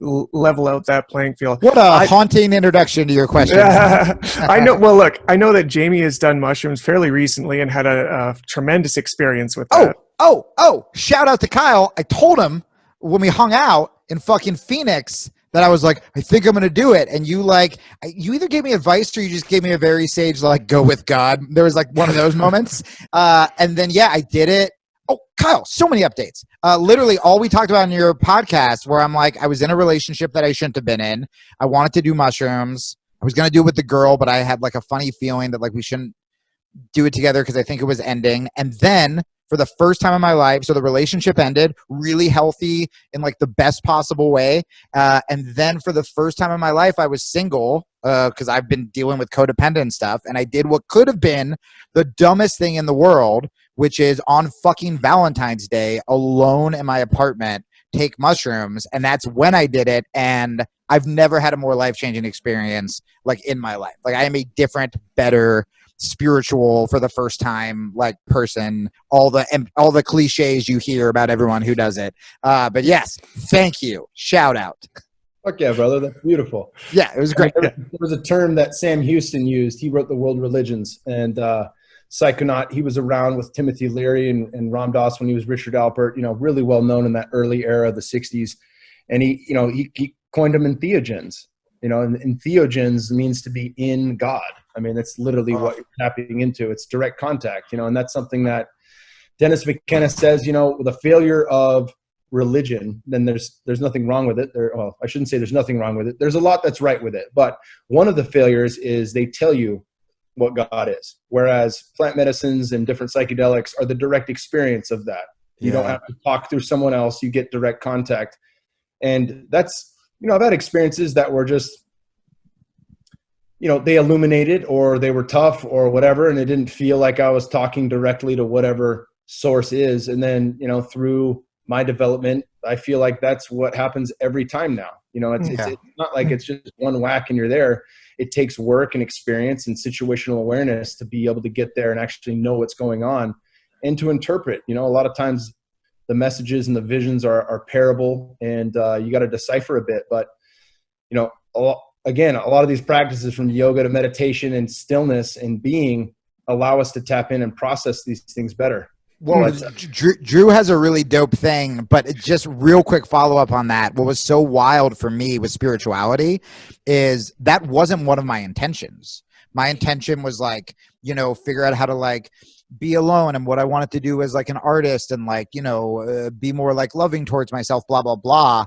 level out that playing field. What a haunting introduction to your question. I know. Well, look, I know that Jamie has done mushrooms fairly recently and had a tremendous experience with that. Oh, shout out to Kyle. I told him when we hung out in fucking Phoenix that I was like, I think I'm going to do it. And you either gave me advice or you just gave me a very sage, like, go with God. There was like one of those moments. And then, I did it. Oh, Kyle, so many updates. Literally all we talked about in your podcast where I'm like, I was in a relationship that I shouldn't have been in. I wanted to do mushrooms. I was going to do it with the girl, but I had like a funny feeling that like we shouldn't do it together because I think it was ending. And then for the first time in my life, so the relationship ended really healthy in like the best possible way. And then for the first time in my life, I was single because I've been dealing with codependent stuff. And I did what could have been the dumbest thing in the world, which is on fucking Valentine's Day, alone in my apartment, take mushrooms. And that's when I did it. And I've never had a more life-changing experience like in my life. Like I am a different, better, spiritual for the first time like person, all the cliches you hear about everyone who does it. But yes, thank you. Shout out. Fuck yeah, brother. That's beautiful. Yeah, it was great. There was a term that Sam Houston used. He wrote The World Religions, and Psychonaut, he was around with Timothy Leary and Ram Dass when he was Richard Alpert, really well known in that early era of the 60s. And he coined them entheogens, and entheogens means to be in God. I mean, that's literally what you're tapping into. It's direct contact, and that's something that Dennis McKenna says, the failure of religion, then there's nothing wrong with it. Well, I shouldn't say there's nothing wrong with it. There's a lot that's right with it. But one of the failures is they tell you what God is. Whereas plant medicines and different psychedelics are the direct experience of that. You don't have to talk through someone else. You get direct contact. And that's, I've had experiences that were just, they illuminated or they were tough or whatever. And it didn't feel like I was talking directly to whatever source is. And then, through my development, I feel like that's what happens every time now. It's not like it's just one whack and you're there. It takes work and experience and situational awareness to be able to get there and actually know what's going on and to interpret. A lot of times the messages and the visions are parable, and you got to decipher a bit. But, a lot of these practices, from yoga to meditation and stillness and being, allow us to tap in and process these things better. Well, Drew has a really dope thing, but just real quick follow-up on that. What was so wild for me with spirituality is that wasn't one of my intentions. My intention was figure out how to be alone, and what I wanted to do as an artist and be more loving towards myself, blah, blah, blah.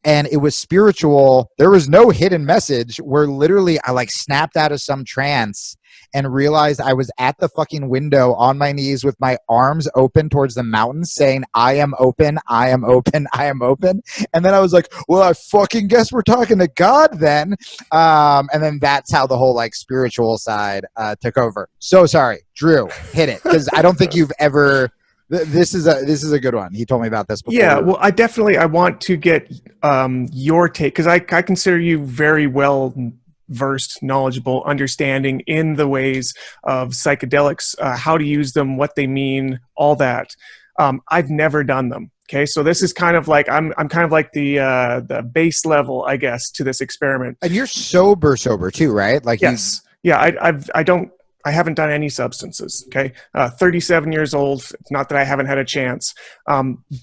And it was spiritual. There was no hidden message, where literally I snapped out of some trance and realized I was at the fucking window on my knees with my arms open towards the mountains saying, I am open, I am open, I am open. And then I was like, well, I fucking guess we're talking to God then. And then that's how the whole spiritual side took over. So sorry, Drew, hit it. Because I don't think you've ever... This is a good one. He told me about this before. Yeah, well, I want to get your take, because I consider you very well versed, knowledgeable, understanding in the ways of psychedelics, how to use them, what they mean, all that. I've never done them. Okay, so this is kind of I'm kind of the base level, I guess, to this experiment. And you're sober too, right? Yes, I haven't done any substances. Okay, 37 years old. It's not that I haven't had a chance,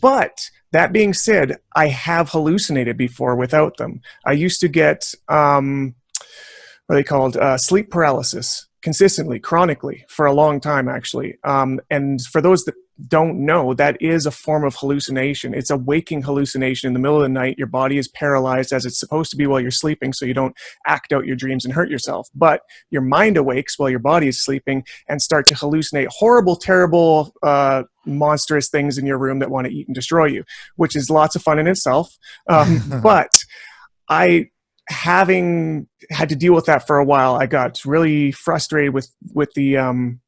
but that being said, I have hallucinated before without them. I used to get what are they called? Sleep paralysis, consistently, chronically, for a long time, actually. And for those that don't know, that is a form of hallucination. It's a waking hallucination. In the middle of the night, your body is paralyzed as it's supposed to be while you're sleeping, so you don't act out your dreams and hurt yourself. But your mind awakes while your body is sleeping and start to hallucinate horrible, terrible, monstrous things in your room that want to eat and destroy you, which is lots of fun in itself. But having had to deal with that for a while, I got really frustrated with the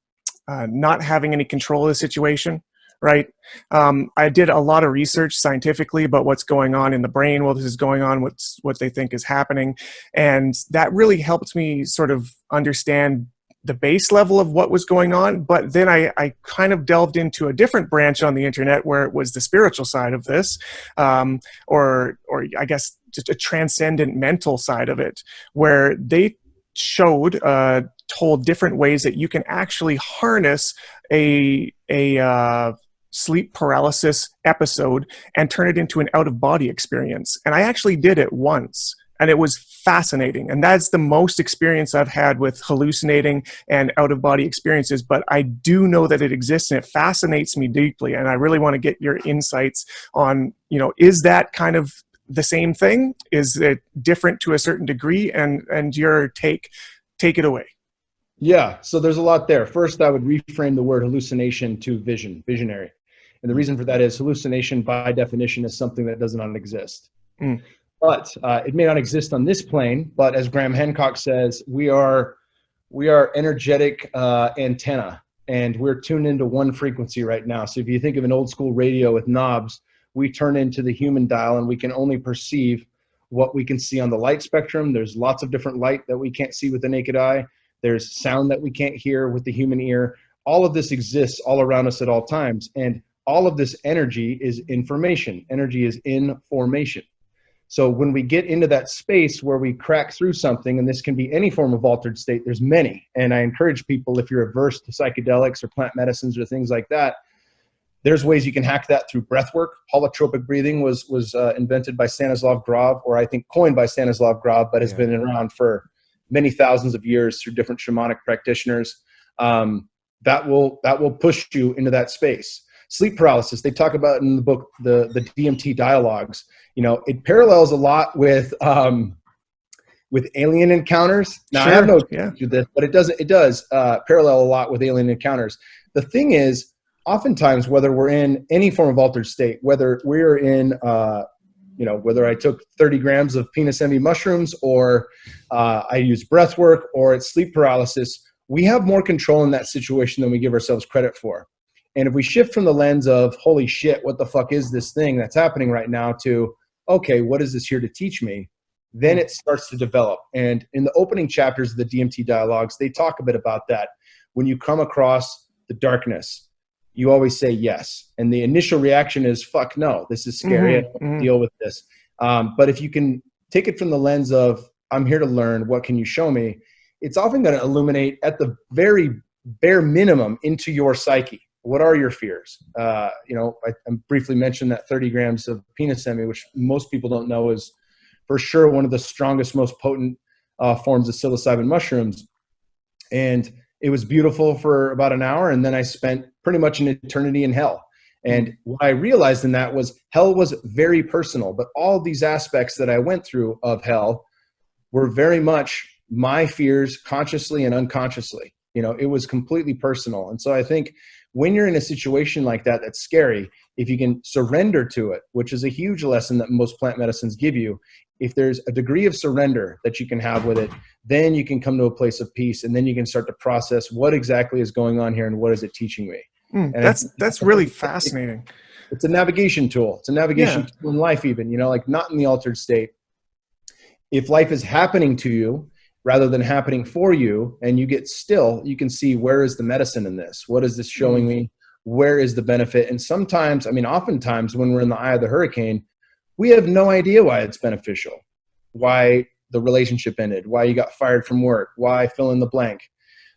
not having any control of the situation, right? I did a lot of research scientifically about what's going on in the brain while this is going on, what they think is happening. And that really helped me sort of understand the base level of what was going on. But then I kind of delved into a different branch on the internet where it was the spiritual side of this, or I guess just a transcendent mental side of it, where they told different ways that you can actually harness a sleep paralysis episode and turn it into an out-of-body experience. And I actually did it once, and it was fascinating. And that's the most experience I've had with hallucinating and out-of-body experiences. But I do know that it exists, and it fascinates me deeply. And I really want to get your insights on, is that kind of the same thing? Is it different to a certain degree? And your take it away. Yeah, so there's a lot there. First, I would reframe the word hallucination to visionary. And the reason for that is hallucination, by definition, is something that does not exist. But it may not exist on this plane, but as Graham Hancock says, we are energetic antenna, and we're tuned into one frequency right now. So if you think of an old school radio with knobs, we turn into the human dial, and we can only perceive what we can see on the light spectrum. There's lots of different light that we can't see with the naked eye. There's sound that we can't hear with the human ear. All of this exists all around us at all times. And all of this energy is information. Energy is information. So when we get into that space where we crack through something, and this can be any form of altered state, there's many. And I encourage people, if you're averse to psychedelics or plant medicines or things like that, there's ways you can hack that through breath work. Holotropic breathing was invented by Stanislav Grof, or I think coined by Stanislav Grof, but has been around for many thousands of years through different shamanic practitioners. That will push you into that space. Sleep paralysis, they talk about in the book, the DMT Dialogues. It parallels a lot with with alien encounters. Now, Sure. I have no Yeah. to this, but it does parallel a lot with alien encounters. The thing is, oftentimes, whether we're in any form of altered state, whether we're in, whether I took 30 grams of penis envy mushrooms, or I use breath work, or it's sleep paralysis, we have more control in that situation than we give ourselves credit for. And if we shift from the lens of, holy shit, what the fuck is this thing that's happening right now, to, okay, what is this here to teach me? Then it starts to develop. And in the opening chapters of the DMT Dialogues, they talk a bit about that. When you come across the darkness, you always say yes. And the initial reaction is, fuck no, this is scary. I don't want to deal with this. But if you can take it from the lens of, I'm here to learn, what can you show me? It's often going to illuminate at the very bare minimum into your psyche. What are your fears? I briefly mentioned that 30 grams of penis envy, which most people don't know is for sure one of the strongest, most potent forms of psilocybin mushrooms. And it was beautiful for about an hour, and then I spent pretty much an eternity in hell. And what I realized in that was hell was very personal, but all of these aspects that I went through of hell were very much my fears, consciously and unconsciously. It was completely personal. And so I think when you're in a situation like that, that's scary, if you can surrender to it, which is a huge lesson that most plant medicines give you, if there's a degree of surrender that you can have with it, then you can come to a place of peace, and then you can start to process what exactly is going on here and what is it teaching me. That's really fascinating. It's a navigation tool. It's a navigation tool in life, even, like not in the altered state. If life is happening to you rather than happening for you, and you get still, you can see, where is the medicine in this? What is this showing me? Where is the benefit? And sometimes, oftentimes when we're in the eye of the hurricane, we have no idea why it's beneficial, why the relationship ended, why you got fired from work, why fill in the blank.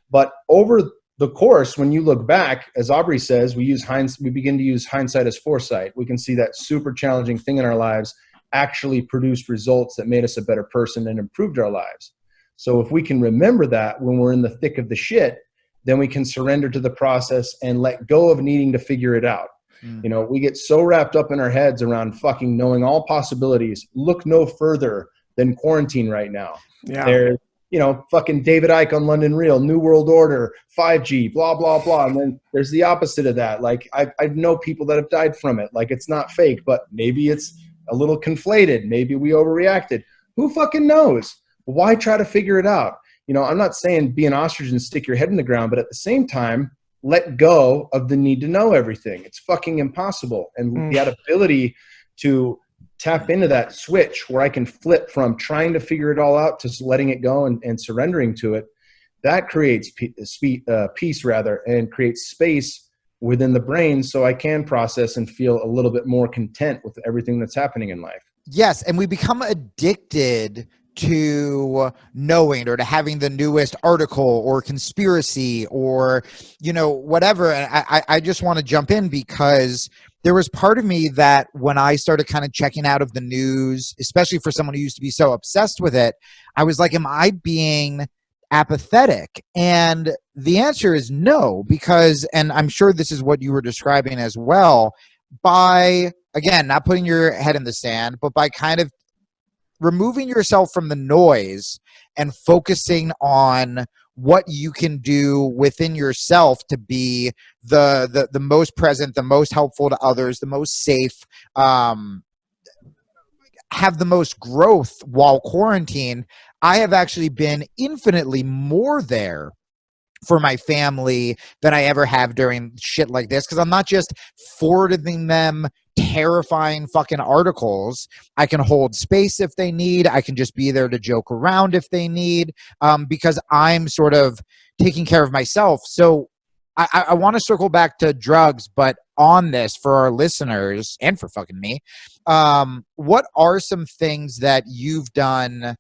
But over the course, when you look back, as Aubrey says, we begin to use hindsight as foresight. We can see that super challenging thing in our lives actually produced results that made us a better person and improved our lives. So if we can remember that when we're in the thick of the shit, then we can surrender to the process and let go of needing to figure it out. We get so wrapped up in our heads around fucking knowing all possibilities. Look no further than quarantine right now. Yeah. There's, fucking David Icke on London Real, New World Order, 5G, blah, blah, blah. And then there's the opposite of that. Like, I know people that have died from it. Like, it's not fake, but maybe it's a little conflated. Maybe we overreacted. Who fucking knows? Why try to figure it out? I'm not saying be an ostrich and stick your head in the ground, but at the same time, let go of the need to know everything. It's fucking impossible. And the ability to tap into that switch where I can flip from trying to figure it all out to letting it go and surrendering to it, that creates peace rather, and creates space within the brain so I can process and feel a little bit more content with everything that's happening in life. Yes, and we become addicted to knowing, or to having the newest article or conspiracy or whatever. And I just want to jump in, because there was part of me that when I started kind of checking out of the news, especially for someone who used to be so obsessed with it, I was like, am I being apathetic? And the answer is no, because, and I'm sure this is what you were describing as well, by, again, not putting your head in the sand, but by kind of removing yourself from the noise and focusing on what you can do within yourself to be the most present, the most helpful to others, the most safe, have the most growth while quarantine. I have actually been infinitely more there for my family than I ever have during shit like this, because I'm not just forwarding them terrifying fucking articles. I can hold space if they need. I can just be there to joke around if they need, because I'm sort of taking care of myself. So I want to circle back to drugs, but on this, for our listeners and for fucking me, what are some things that you've done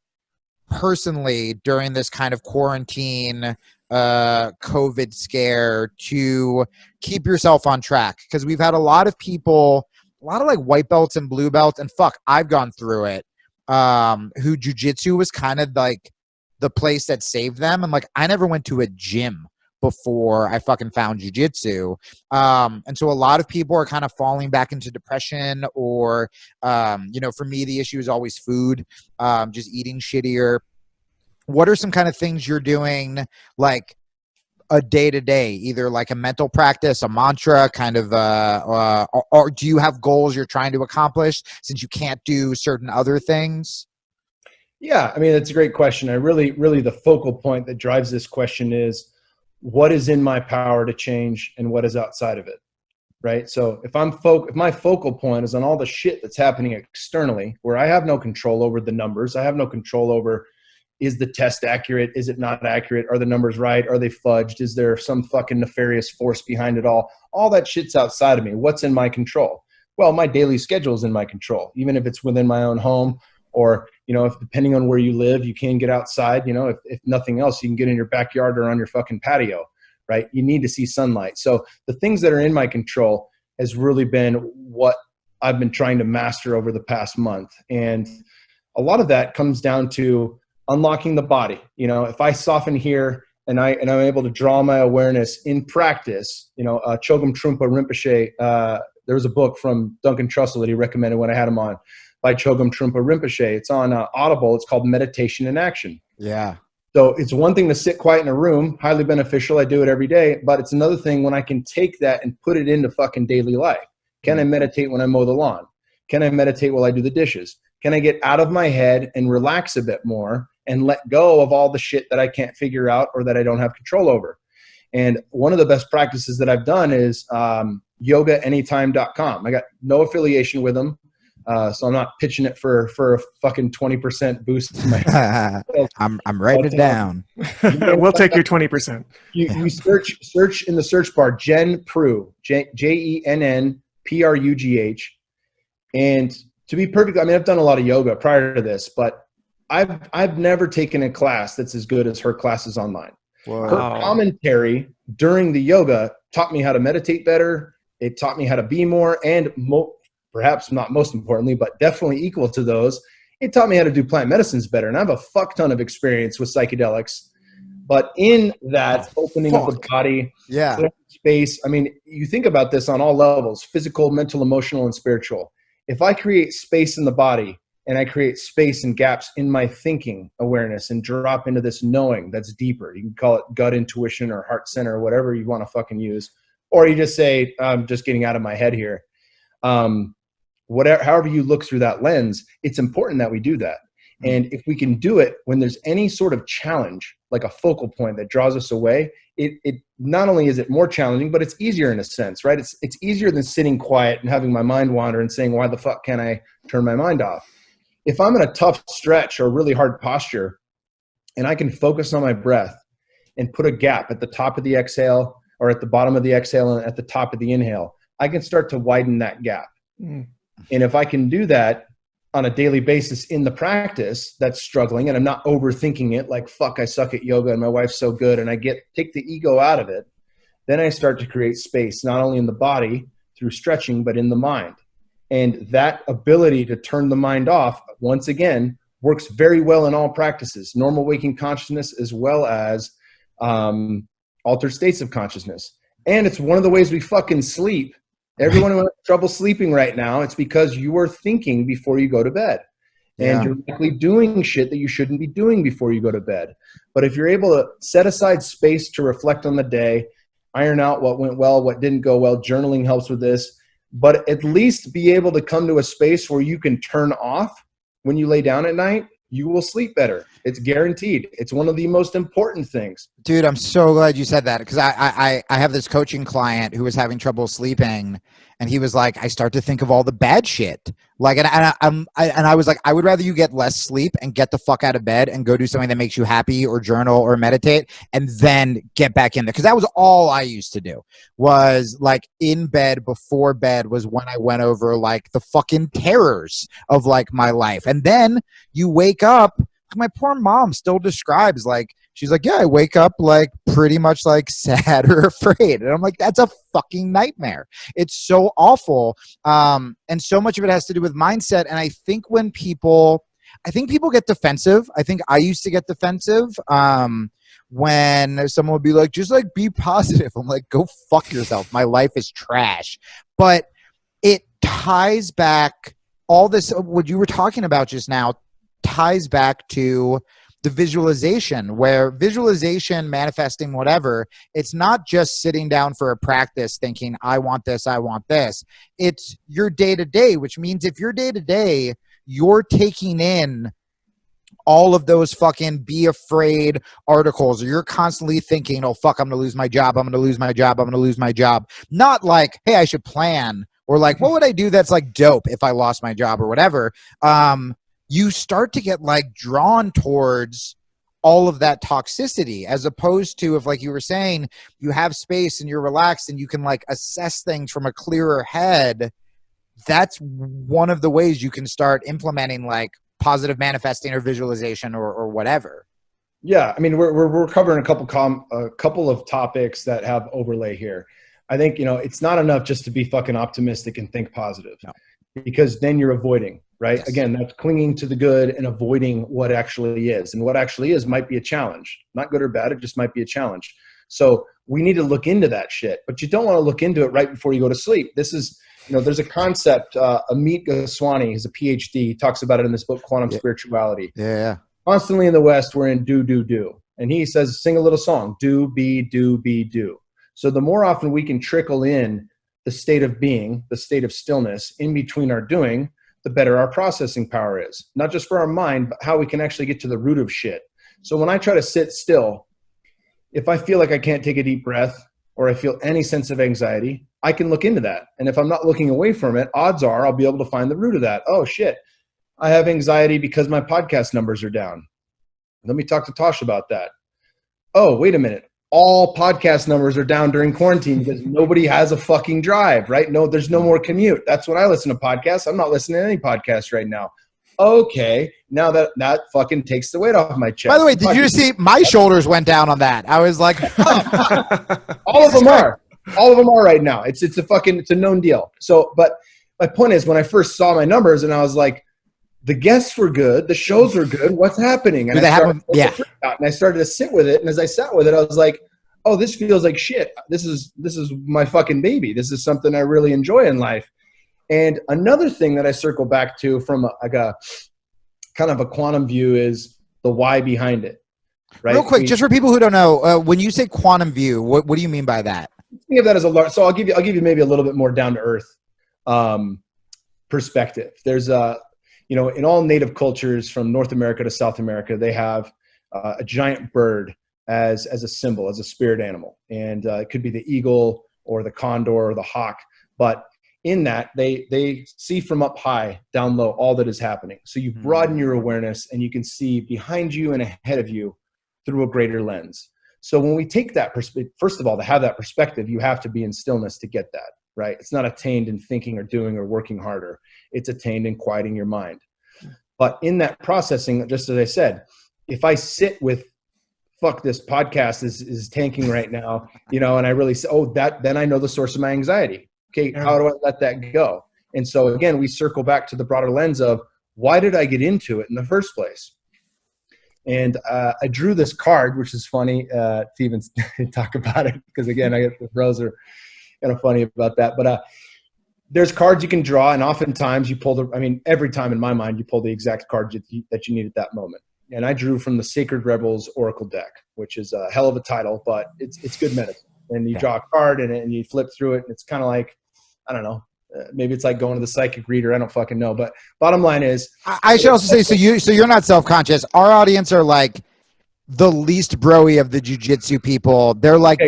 personally during this kind of quarantine COVID scare to keep yourself on track? Because we've had a lot of people, a lot of like white belts and blue belts, and fuck, I've gone through it, who jujitsu was kind of like the place that saved them. And like, I never went to a gym before I fucking found jujitsu. And so a lot of people are kind of falling back into depression, or, for me, the issue is always food, just eating shittier. what are some kind of things you're doing, like a day-to-day, either like a mental practice, a mantra, kind of, or do you have goals you're trying to accomplish since you can't do certain other things? Yeah, I mean, that's a great question. I really the focal point that drives this question is what is in my power to change and what is outside of it, right? So if my focal point is on all the shit that's happening externally, where I have no control over the numbers, I have no control over, is the test accurate? Is it not accurate? Are the numbers right? Are they fudged? Is there some fucking nefarious force behind it all? All that shit's outside of me. What's in my control? Well, my daily schedule is in my control, even if it's within my own home, or, you know, if depending on where you live, you can get outside, you know, if nothing else, you can get in your backyard or on your fucking patio, right? You need to see sunlight. So the things that are in my control has really been what I've been trying to master over the past month. And a lot of that comes down to unlocking the body. You know, if I soften here and I'm able to draw my awareness in practice, you know, Chogyam Trunpa Rinpoche, there was a book from Duncan Trussell that he recommended when I had him on, by Chogyam Trunpa Rinpoche. It's on Audible. It's called Meditation in Action. Yeah. So it's one thing to sit quiet in a room, highly beneficial. I do it every day, but it's another thing when I can take that and put it into fucking daily life. Can I meditate when I mow the lawn? Can I meditate while I do the dishes? Can I get out of my head and relax a bit more and let go of all the shit that I can't figure out or that I don't have control over? And one of the best practices that I've done is yogaanytime.com. I got no affiliation with them. So I'm not pitching it for a fucking 20% boost to my I'm writing it down. We'll take your 20%. You search in the search bar Jenn Prugh, JENN PRUGH. And to be perfect, I mean, I've done a lot of yoga prior to this, but I've never taken a class that's as good as her classes online. Wow. Her commentary during the yoga taught me how to meditate better. It taught me how to be more, and perhaps not most importantly, but definitely equal to those, it taught me how to do plant medicines better. And I have a fuck ton of experience with psychedelics. But in that opening of the body, space, I mean, you think about this on all levels: physical, mental, emotional, and spiritual. If I create space in the body and I create space and gaps in my thinking awareness and drop into this knowing that's deeper, you can call it gut intuition or heart center or whatever you want to fucking use, or you just say, I'm just getting out of my head here. However you look through that lens, it's important that we do that. And if we can do it when there's any sort of challenge, like a focal point that draws us away, it not only is it more challenging, but it's easier in a sense, right? It's easier than sitting quiet and having my mind wander and saying, why the fuck can't I turn my mind off? If I'm in a tough stretch or really hard posture and I can focus on my breath and put a gap at the top of the exhale or at the bottom of the exhale and at the top of the inhale, I can start to widen that gap. And if I can do that on a daily basis in the practice that's struggling, and I'm not overthinking it like, fuck, I suck at yoga and my wife's so good, and I take the ego out of it, then I start to create space, not only in the body through stretching, but in the mind. And that ability to turn the mind off, once again, works very well in all practices, normal waking consciousness as well as altered states of consciousness. And it's one of the ways we fucking sleep. Everyone who has trouble sleeping right now, it's because you are thinking before you go to bed. And you're likely doing shit that you shouldn't be doing before you go to bed. But if you're able to set aside space to reflect on the day, iron out what went well, what didn't go well, journaling helps with this, but at least be able to come to a space where you can turn off when you lay down at night, you will sleep better. It's guaranteed. It's one of the most important things. Dude, I'm so glad you said that, because I have this coaching client who was having trouble sleeping, and he was like, I start to think of all the bad shit. Like, and I was like, I would rather you get less sleep and get the fuck out of bed and go do something that makes you happy, or journal or meditate, and then get back in there. Because that was all I used to do, was like in bed, before bed was when I went over like the fucking terrors of like my life. And then you wake up, my poor mom still describes, like, she's like, yeah, I wake up like pretty much like sad or afraid. And I'm like, that's a fucking nightmare. It's so awful. And so much of it has to do with mindset. And I think people get defensive. I think I used to get defensive when someone would be like, just like be positive. I'm like, go fuck yourself. My life is trash. But it ties back all this, what you were talking about just now, ties back to the visualization, where visualization, manifesting, whatever, it's not just sitting down for a practice thinking, I want this, I want this. It's your day-to-day, which means if your day-to-day, you're taking in all of those fucking be afraid articles, or you're constantly thinking, oh, fuck, I'm going to lose my job. I'm going to lose my job. I'm going to lose my job. Not like, hey, I should plan, or like, what would I do that's like dope if I lost my job or whatever. You start to get like drawn towards all of that toxicity, as opposed to if, like you were saying, you have space and you're relaxed and you can like assess things from a clearer head. That's one of the ways you can start implementing like positive manifesting or visualization or whatever. Yeah, I mean, we're covering a couple of topics that have overlay here. I think, it's not enough just to be fucking optimistic and think positive, because then you're avoiding, right? Yes. Again, that's clinging to the good and avoiding what actually is. And what actually is might be a challenge. Not good or bad, it just might be a challenge. So we need to look into that shit, but you don't want to look into it right before you go to sleep. This is, there's a concept, Amit Goswami, he's a PhD, he talks about it in this book, Quantum Spirituality. Yeah. Constantly in the West, we're in do. And he says, sing a little song, do, be, do. So the more often we can trickle in the state of being, the state of stillness in between our doing, the better our processing power is. Not just for our mind, but how we can actually get to the root of shit. So when I try to sit still, if I feel like I can't take a deep breath, or I feel any sense of anxiety, I can look into that. And if I'm not looking away from it, odds are I'll be able to find the root of that. Oh shit, I have anxiety because my podcast numbers are down. Let me talk to Tosh about that. Oh, wait a minute. All podcast numbers are down during quarantine because nobody has a fucking drive, right? No, there's no more commute. That's when I listen to podcasts. I'm not listening to any podcasts right now. Okay, now that fucking takes the weight off my chest. By the way, did you see my shoulders went down on that? I was like, all of them are. All of them are right now. It's a known deal. So, but my point is, when I first saw my numbers and I was like, the guests were good, the shows were good, what's happening? And I started to sit with it. And as I sat with it, I was like, oh, this feels like shit. This is my fucking baby. This is something I really enjoy in life. And another thing that I circle back to from a kind of a quantum view is the why behind it. Right? Real quick, just for people who don't know, when you say quantum view, what do you mean by that? Think of that as a large. So I'll give you maybe a little bit more down to earth perspective. There's in all native cultures from North America to South America, they have a giant bird as a symbol, as a spirit animal, and it could be the eagle or the condor or the hawk. But in that, they see from up high, down low, all that is happening. So you broaden your awareness, and you can see behind you and ahead of you through a greater lens. So when we take that perspective, first of all, to have that perspective, you have to be in stillness to get that, right? It's not attained in thinking or doing or working harder. It's attained in quieting your mind. But in that processing, just as I said, if I sit with, fuck, this podcast is tanking right now, and I really say, then I know the source of my anxiety. Okay, how do I let that go? And so again, we circle back to the broader lens of, why did I get into it in the first place? And I drew this card, which is funny to even talk about it, because again, I get the bros are kind of funny about that. But there's cards you can draw, and oftentimes you pull every time in my mind, you pull the exact card that you need at that moment. And I drew from the Sacred Rebels Oracle deck, which is a hell of a title, but it's good medicine. And you draw a card and you flip through it, and it's kind of like, I don't know, maybe it's like going to the psychic reader. I don't fucking know. But bottom line is, I should also say, so you're not self-conscious. Our audience are like the least broy of the jiu-jitsu people. They're like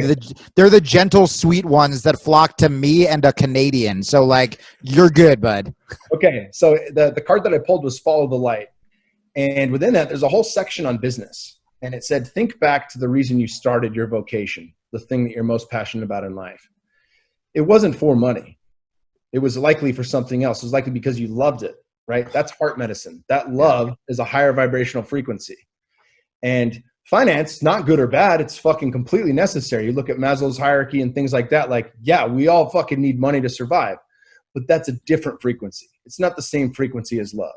they're the gentle, sweet ones that flock to me and a Canadian. So like, you're good, bud. Okay. So the card that I pulled was Follow the Light. And within that, there's a whole section on business. And it said, think back to the reason you started your vocation, the thing that you're most passionate about in life. It wasn't for money. It was likely for something else. It was likely because you loved it, right? That's heart medicine. That love is a higher vibrational frequency. And finance, not good or bad, it's fucking completely necessary. You look at Maslow's hierarchy and things like that, like, yeah, we all fucking need money to survive. But that's a different frequency. It's not the same frequency as love.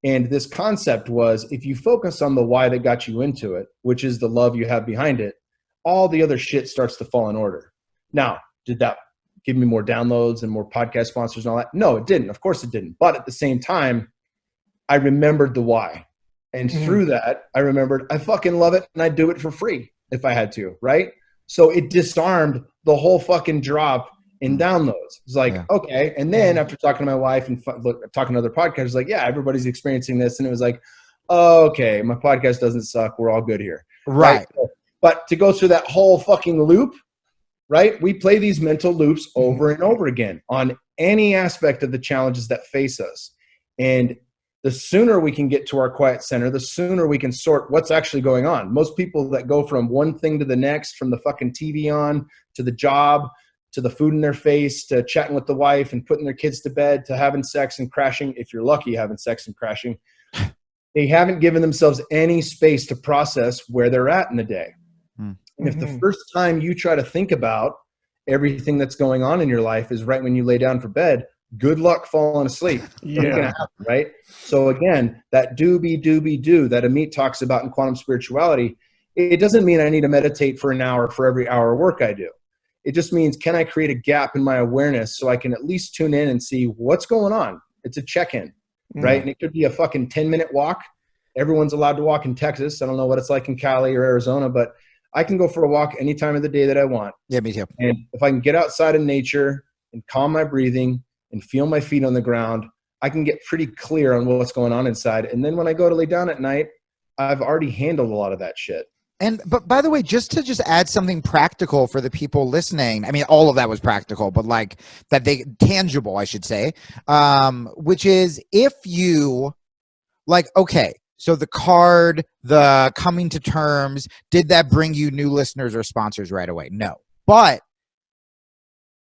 And this concept was, if you focus on the why that got you into it, which is the love you have behind it, all the other shit starts to fall in order. Now, did that give me more downloads and more podcast sponsors and all that? No, it didn't. Of course it didn't. But at the same time, I remembered the why. And through that, I remembered I fucking love it and I'd do it for free if I had to, right? So it disarmed the whole fucking drop in downloads. It's like, okay. And then after talking to my wife and talking to other podcasters, like, yeah, everybody's experiencing this. And it was like, okay, my podcast doesn't suck. We're all good here. Right. But to go through that whole fucking loop, right? We play these mental loops over and over again on any aspect of the challenges that face us. And the sooner we can get to our quiet center, the sooner we can sort what's actually going on. Most people that go from one thing to the next, from the fucking TV on to the job, to the food in their face, to chatting with the wife and putting their kids to bed, to having sex and crashing, if you're lucky, having sex and crashing, they haven't given themselves any space to process where they're at in the day. And if the first time you try to think about everything that's going on in your life is right when you lay down for bed, good luck falling asleep. Yeah. Gonna happen, right? So again, that do that Amit talks about in quantum spirituality, it doesn't mean I need to meditate for an hour for every hour of work I do. It just means, can I create a gap in my awareness so I can at least tune in and see what's going on? It's a check-in, right? And it could be a fucking 10-minute walk. Everyone's allowed to walk in Texas. I don't know what it's like in Cali or Arizona, but I can go for a walk any time of the day that I want. Yeah, me too. And if I can get outside in nature and calm my breathing and feel my feet on the ground, I can get pretty clear on what's going on inside. And then when I go to lay down at night, I've already handled a lot of that shit. But by the way, just to add something practical for the people listening, I mean, all of that was practical, but like tangible, I should say, which is if you like, okay, so the card, the coming to terms, did that bring you new listeners or sponsors right away? No. But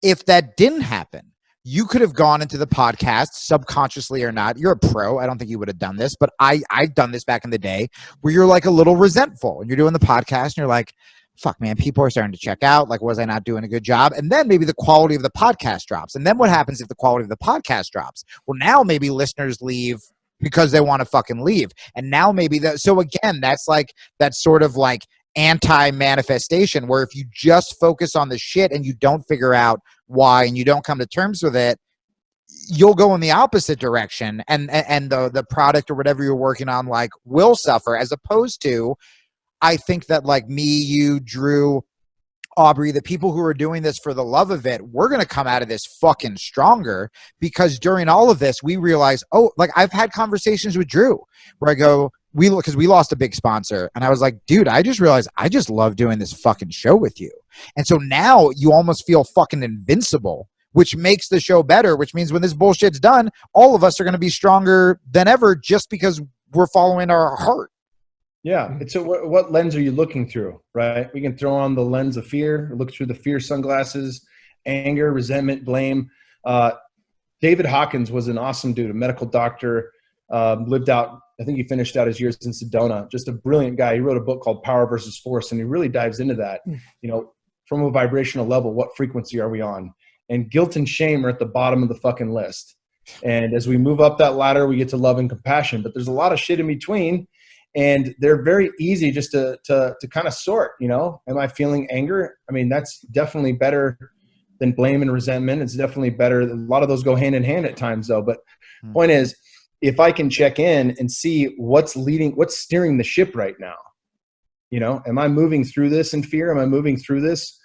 if that didn't happen, you could have gone into the podcast subconsciously or not. You're a pro. I don't think you would have done this, but I've done this back in the day where you're like a little resentful and you're doing the podcast and you're like, fuck, man, people are starting to check out. Like, was I not doing a good job? And then maybe the quality of the podcast drops. And then what happens if the quality of the podcast drops? Well, now maybe listeners leave because they want to fucking leave. And now maybe that. So again, that's sort of like anti-manifestation, where if you just focus on the shit and you don't figure out why and you don't come to terms with it, you'll go in the opposite direction, and the product or whatever you're working on like will suffer, as opposed to, I think that like me, you, Drew, Aubrey, the people who are doing this for the love of it, we're going to come out of this fucking stronger, because during all of this, we realize, oh, like I've had conversations with Drew where I go, because we lost a big sponsor, and I was like, dude, I just realized I just love doing this fucking show with you. And so now you almost feel fucking invincible, which makes the show better, which means when this bullshit's done, all of us are going to be stronger than ever just because we're following our heart. Yeah. It's what lens are you looking through, right? We can throw on the lens of fear, look through the fear sunglasses, anger, resentment, blame. David Hawkins was an awesome dude, a medical doctor, lived out, I think he finished out his years in Sedona, just a brilliant guy. He wrote a book called Power versus Force, and he really dives into that, you know, from a vibrational level, what frequency are we on? And guilt and shame are at the bottom of the fucking list. And as we move up that ladder, we get to love and compassion, but there's a lot of shit in between. And they're very easy just to kind of sort, you know, am I feeling anger? I mean, that's definitely better than blame and resentment. It's definitely better. A lot of those go hand in hand at times though. But point is, if I can check in and see what's steering the ship right now, you know, am I moving through this in fear? Am I moving through this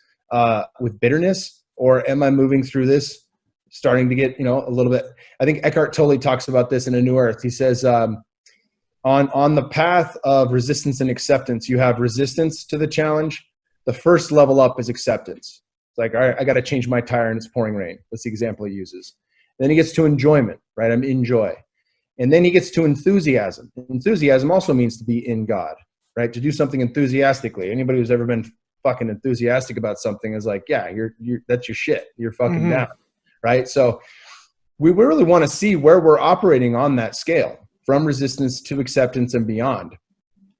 with bitterness? Or am I moving through this starting to get, you know, a little bit, I think Eckhart Tolle talks about this in A New Earth. He says, on the path of resistance and acceptance, you have resistance to the challenge. The first level up is acceptance. It's like, all right, I got to change my tire and it's pouring rain. That's the example he uses. Then he gets to enjoyment, right? I'm in joy. And then he gets to enthusiasm. Enthusiasm also means to be in God, right? To do something enthusiastically. Anybody who's ever been fucking enthusiastic about something is like, yeah, you're that's your shit. You're fucking down, right? So we really want to see where we're operating on that scale, from resistance to acceptance and beyond.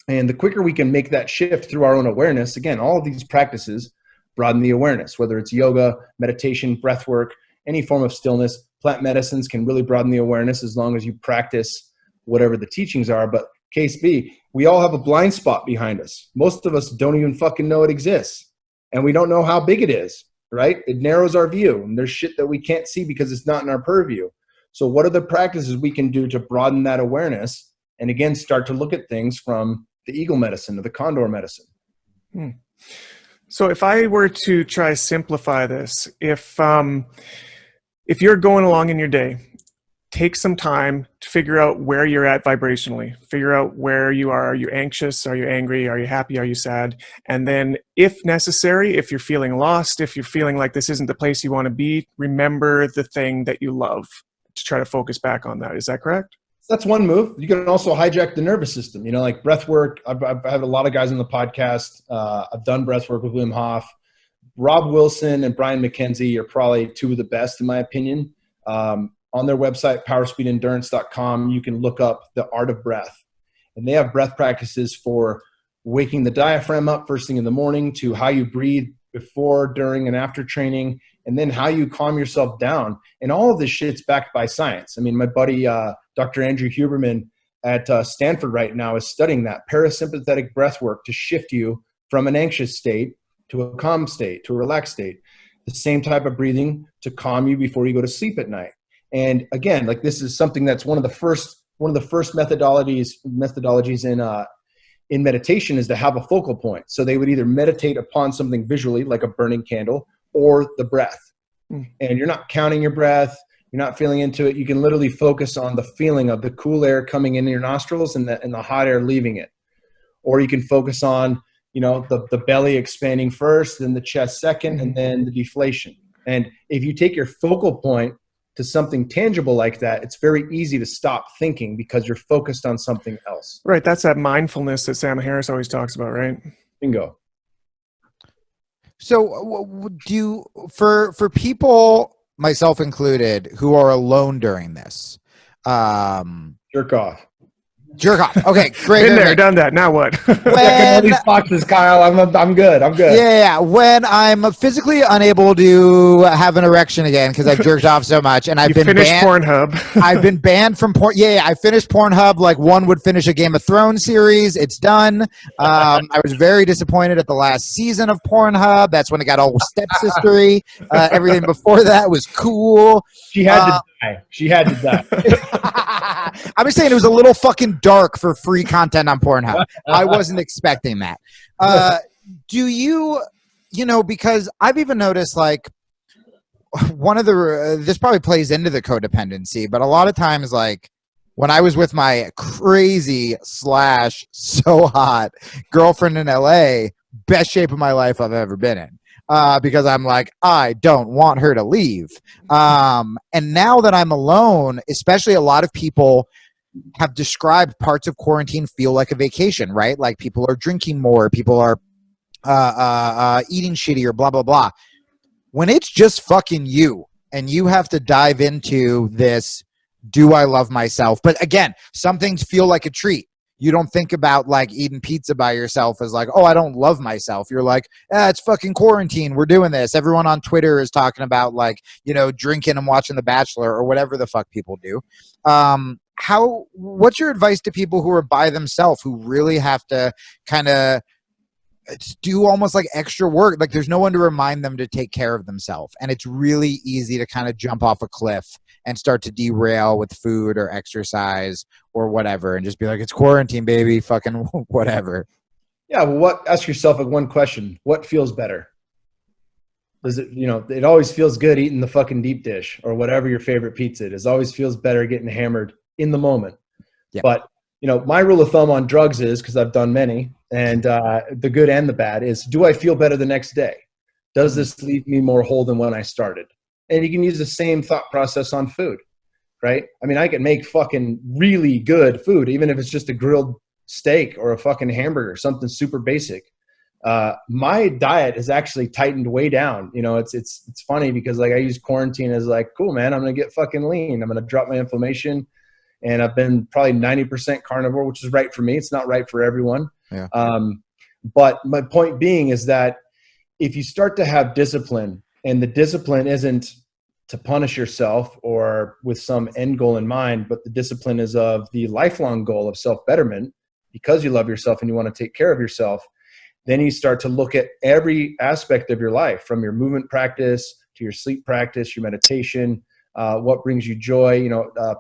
And the quicker we can make that shift through our own awareness, again, all of these practices broaden the awareness, whether it's yoga, meditation, breath work, any form of stillness. Plant medicines can really broaden the awareness as long as you practice whatever the teachings are. But case B, we all have a blind spot behind us. Most of us don't even fucking know it exists. And we don't know how big it is, right? It narrows our view. And there's shit that we can't see because it's not in our purview. So what are the practices we can do to broaden that awareness And again, start to look at things from the eagle medicine or the condor medicine. So if I were to try simplify this, if you're going along in your day, take some time to figure out where you're at vibrationally, figure out where you are. Are you anxious? Are you angry? Are you happy? Are you sad? And then if necessary, if you're feeling lost, if you're feeling like this isn't the place you want to be, remember the thing that you love to try to focus back on that. Is that correct? That's one move. You can also hijack the nervous system, like breath work. I've had a lot of guys on the podcast. I've done breath work with Wim Hof. Rob Wilson and Brian McKenzie are probably two of the best in my opinion. On their website, powerspeedendurance.com, you can look up the art of breath. And they have breath practices for waking the diaphragm up first thing in the morning, to how you breathe before, during, and after training, and then how you calm yourself down. And all of this shit's backed by science. I mean, my buddy, Dr. Andrew Huberman at Stanford right now is studying that parasympathetic breath work to shift you from an anxious state to a calm state, to a relaxed state. The same type of breathing to calm you before you go to sleep at night. And again, like this is something that's one of the first methodologies in meditation is to have a focal point. So they would either meditate upon something visually, like a burning candle, or the breath. And you're not counting your breath. You're not feeling into it. You can literally focus on the feeling of the cool air coming in your nostrils and the hot air leaving it. Or you can focus on, the belly expanding first, then the chest second, and then the deflation. And if you take your focal point to something tangible like that, it's very easy to stop thinking because you're focused on something else. Right. That's that mindfulness that Sam Harris always talks about, right? Bingo. So for people, myself included, who are alone during this, Jerk off. Okay, great. Been there, done that. Now what? All these boxes, Kyle. I'm good. Yeah. When I'm physically unable to have an erection again because I've jerked off so much, and I've been finished banned. Pornhub. I've been banned from porn. Yeah, I finished Pornhub like one would finish a Game of Thrones series. It's done. I was very disappointed at the last season of Pornhub. That's when it got all stepsistery. Everything before that was cool. She had to die. She had to die. I'm just saying it was a little fucking dark for free content on Pornhub. I wasn't expecting that. Do you, because I've even noticed like one of this probably plays into the codependency, but a lot of times like when I was with my crazy / so hot girlfriend in LA, best shape of my life I've ever been in. Because I'm like, I don't want her to leave. And now that I'm alone, especially a lot of people have described parts of quarantine feel like a vacation, right? Like people are drinking more, people are eating shittier, blah, blah, blah. When it's just fucking you and you have to dive into this, do I love myself? But again, some things feel like a treat. You don't think about like eating pizza by yourself as like, oh, I don't love myself. You're like, it's fucking quarantine. We're doing this. Everyone on Twitter is talking about like, drinking and watching The Bachelor or whatever the fuck people do. What's your advice to people who are by themselves, who really have to kind of do almost like extra work? Like there's no one to remind them to take care of themselves. And it's really easy to kind of jump off a cliff and start to derail with food or exercise or whatever and just be like, it's quarantine, baby, fucking whatever. Yeah. Well, ask yourself like one question. What feels better? Does it, it always feels good eating the fucking deep dish or whatever your favorite pizza is. Always feels better getting hammered in the moment. Yeah. But, my rule of thumb on drugs is, because I've done many, and the good and the bad is, do I feel better the next day? Does this leave me more whole than when I started? And you can use the same thought process on food, right? I mean, I can make fucking really good food, even if it's just a grilled steak or a fucking hamburger, something super basic. My diet has actually tightened way down. It's funny because like I use quarantine as like, cool, man, I'm going to get fucking lean. I'm going to drop my inflammation. And I've been probably 90% carnivore, which is right for me. It's not right for everyone. Yeah. But my point being is that if you start to have discipline, and the discipline isn't to punish yourself or with some end goal in mind, but the discipline is of the lifelong goal of self-betterment because you love yourself and you want to take care of yourself, then you start to look at every aspect of your life, from your movement practice to your sleep practice, your meditation, what brings you joy.